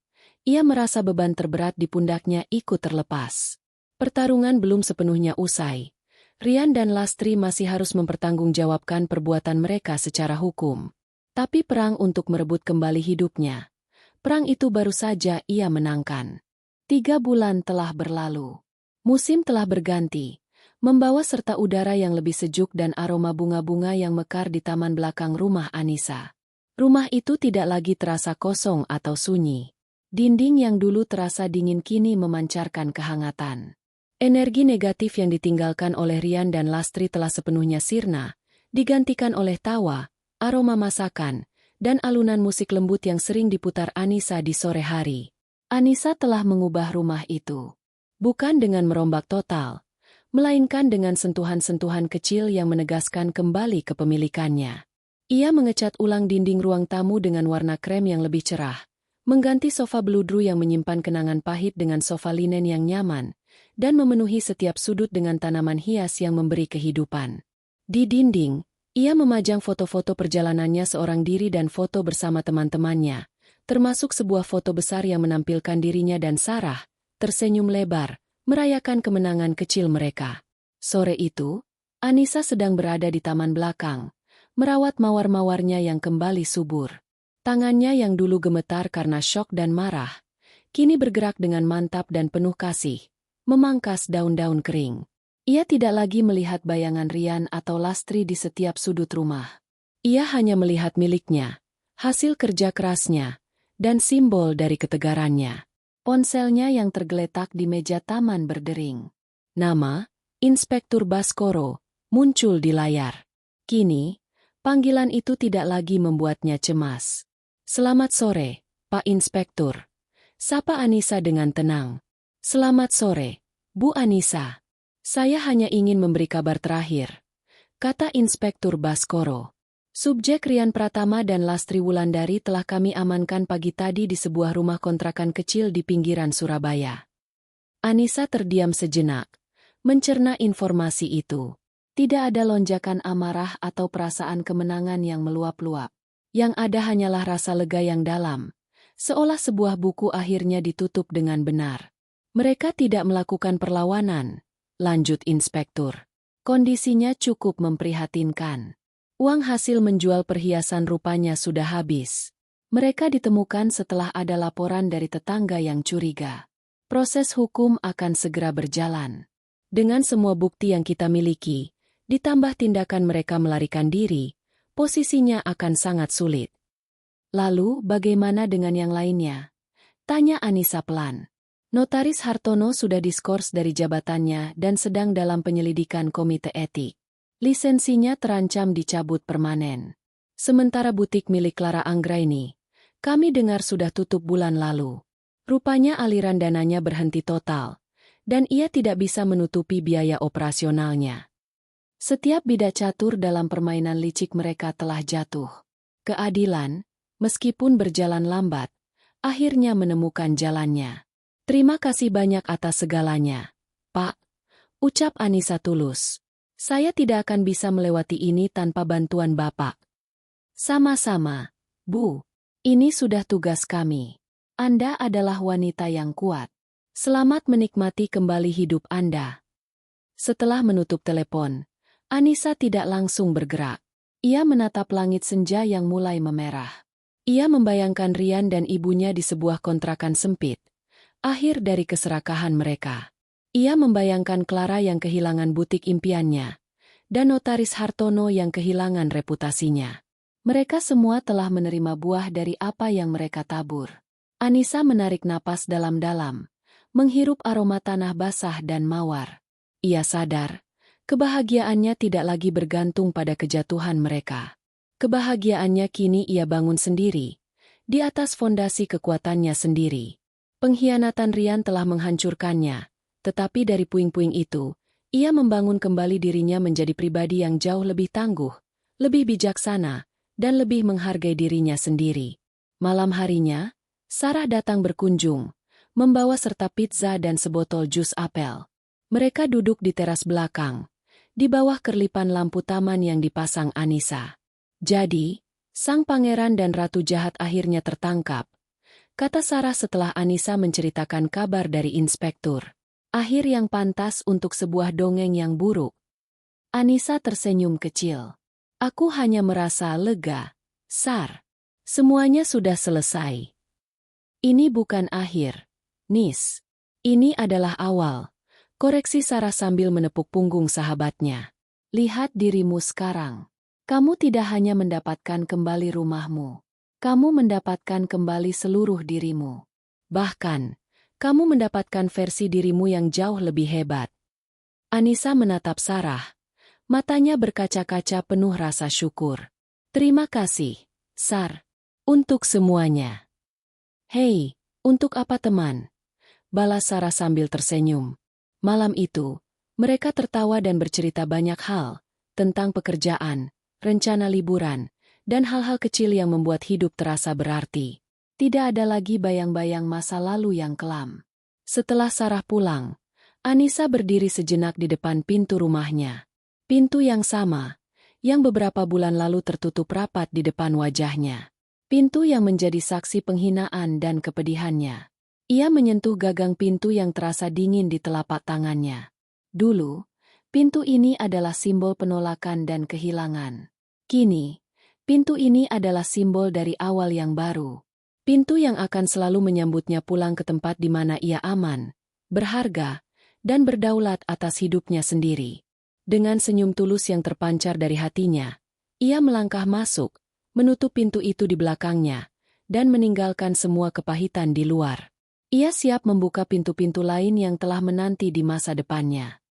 [SPEAKER 1] ia merasa beban terberat di pundaknya ikut terlepas. Pertarungan belum sepenuhnya usai. Rian dan Lastri masih harus mempertanggungjawabkan perbuatan mereka secara hukum. Tapi perang untuk merebut kembali hidupnya, perang itu baru saja ia menangkan. 3 bulan telah berlalu. Musim telah berganti, membawa serta udara yang lebih sejuk dan aroma bunga-bunga yang mekar di taman belakang rumah Anissa. Rumah itu tidak lagi terasa kosong atau sunyi. Dinding yang dulu terasa dingin kini memancarkan kehangatan. Energi negatif yang ditinggalkan oleh Rian dan Lastri telah sepenuhnya sirna, digantikan oleh tawa, aroma masakan, dan alunan musik lembut yang sering diputar Anissa di sore hari. Anissa telah mengubah rumah itu. Bukan dengan merombak total, melainkan dengan sentuhan-sentuhan kecil yang menegaskan kembali kepemilikannya. Ia mengecat ulang dinding ruang tamu dengan warna krem yang lebih cerah, mengganti sofa beludru yang menyimpan kenangan pahit dengan sofa linen yang nyaman, dan memenuhi setiap sudut dengan tanaman hias yang memberi kehidupan. Di dinding, Ia memajang foto-foto perjalanannya seorang diri dan foto bersama teman-temannya, termasuk sebuah foto besar yang menampilkan dirinya dan Sarah, tersenyum lebar, merayakan kemenangan kecil mereka. Sore itu, Anissa sedang berada di taman belakang, merawat mawar-mawarnya yang kembali subur. Tangannya yang dulu gemetar karena syok dan marah, kini bergerak dengan mantap dan penuh kasih, memangkas daun-daun kering. Ia tidak lagi melihat bayangan Rian atau Lastri di setiap sudut rumah. Ia hanya melihat miliknya, hasil kerja kerasnya, dan simbol dari ketegarannya. Ponselnya yang tergeletak di meja taman berdering. Nama, Inspektur Baskoro, muncul di layar. Kini, panggilan itu tidak lagi membuatnya cemas. "Selamat sore, Pak Inspektur," sapa Anissa dengan tenang. "Selamat sore, Bu Anissa. Saya hanya ingin memberi kabar terakhir," kata Inspektur Baskoro. "Subjek Rian Pratama dan Lastri Wulandari telah kami amankan pagi tadi di sebuah rumah kontrakan kecil di pinggiran Surabaya." Anissa terdiam sejenak, mencerna informasi itu. Tidak ada lonjakan amarah atau perasaan kemenangan yang meluap-luap. Yang ada hanyalah rasa lega yang dalam, seolah sebuah buku akhirnya ditutup dengan benar. "Mereka tidak melakukan perlawanan," lanjut Inspektur. "Kondisinya cukup memprihatinkan. Uang hasil menjual perhiasan rupanya sudah habis. Mereka ditemukan setelah ada laporan dari tetangga yang curiga. Proses hukum akan segera berjalan. Dengan semua bukti yang kita miliki, ditambah tindakan mereka melarikan diri, posisinya akan sangat sulit." "Lalu bagaimana dengan yang lainnya?" tanya Anissa pelan. "Notaris Hartono sudah diskors dari jabatannya dan sedang dalam penyelidikan komite etik. Lisensinya terancam dicabut permanen. Sementara butik milik Clara Anggraini, kami dengar sudah tutup bulan lalu. Rupanya aliran dananya berhenti total, dan ia tidak bisa menutupi biaya operasionalnya. Setiap bidak catur dalam permainan licik mereka telah jatuh. Keadilan, meskipun berjalan lambat, akhirnya menemukan jalannya. Terima kasih banyak atas segalanya, Pak," ucap Anissa tulus. "Saya tidak akan bisa melewati ini tanpa bantuan Bapak." "Sama-sama, Bu. Ini sudah tugas kami. Anda adalah wanita yang kuat. Selamat menikmati kembali hidup Anda." Setelah menutup telepon, Anissa tidak langsung bergerak. Ia menatap langit senja yang mulai memerah. Ia membayangkan Rian dan ibunya di sebuah kontrakan sempit, akhir dari keserakahan mereka. Ia membayangkan Clara yang kehilangan butik impiannya, dan Notaris Hartono yang kehilangan reputasinya. Mereka semua telah menerima buah dari apa yang mereka tabur. Anissa menarik napas dalam-dalam, menghirup aroma tanah basah dan mawar. Ia sadar, kebahagiaannya tidak lagi bergantung pada kejatuhan mereka. Kebahagiaannya kini ia bangun sendiri, di atas fondasi kekuatannya sendiri. Pengkhianatan Rian telah menghancurkannya, tetapi dari puing-puing itu, ia membangun kembali dirinya menjadi pribadi yang jauh lebih tangguh, lebih bijaksana, dan lebih menghargai dirinya sendiri. Malam harinya, Sarah datang berkunjung, membawa serta pizza dan sebotol jus apel. Mereka duduk di teras belakang, di bawah kerlipan lampu taman yang dipasang Anissa. "Jadi, sang pangeran dan ratu jahat akhirnya tertangkap," kata Sarah setelah Anissa menceritakan kabar dari Inspektur. "Akhir yang pantas untuk sebuah dongeng yang buruk." Anissa tersenyum kecil. "Aku hanya merasa lega, Sar. Semuanya sudah selesai. Ini bukan akhir, Nis. Ini adalah awal," koreksi Sarah sambil menepuk punggung sahabatnya. "Lihat dirimu sekarang. Kamu tidak hanya mendapatkan kembali rumahmu. Kamu mendapatkan kembali seluruh dirimu. Bahkan, kamu mendapatkan versi dirimu yang jauh lebih hebat." Anissa menatap Sarah. Matanya berkaca-kaca penuh rasa syukur. "Terima kasih, Sar. Untuk semuanya." "Hei, untuk apa teman?" balas Sarah sambil tersenyum. Malam itu, mereka tertawa dan bercerita banyak hal, tentang pekerjaan, rencana liburan, dan hal-hal kecil yang membuat hidup terasa berarti. Tidak ada lagi bayang-bayang masa lalu yang kelam. Setelah Sarah pulang, Anissa berdiri sejenak di depan pintu rumahnya. Pintu yang sama, yang beberapa bulan lalu tertutup rapat di depan wajahnya. Pintu yang menjadi saksi penghinaan dan kepedihannya. Ia menyentuh gagang pintu yang terasa dingin di telapak tangannya. Dulu, pintu ini adalah simbol penolakan dan kehilangan. Kini, pintu ini adalah simbol dari awal yang baru. Pintu yang akan selalu menyambutnya pulang ke tempat di mana ia aman, berharga, dan berdaulat atas hidupnya sendiri. Dengan senyum tulus yang terpancar dari hatinya, ia melangkah masuk, menutup pintu itu di belakangnya, dan meninggalkan semua kepahitan di luar. Ia siap membuka pintu-pintu lain yang telah menanti di masa depannya.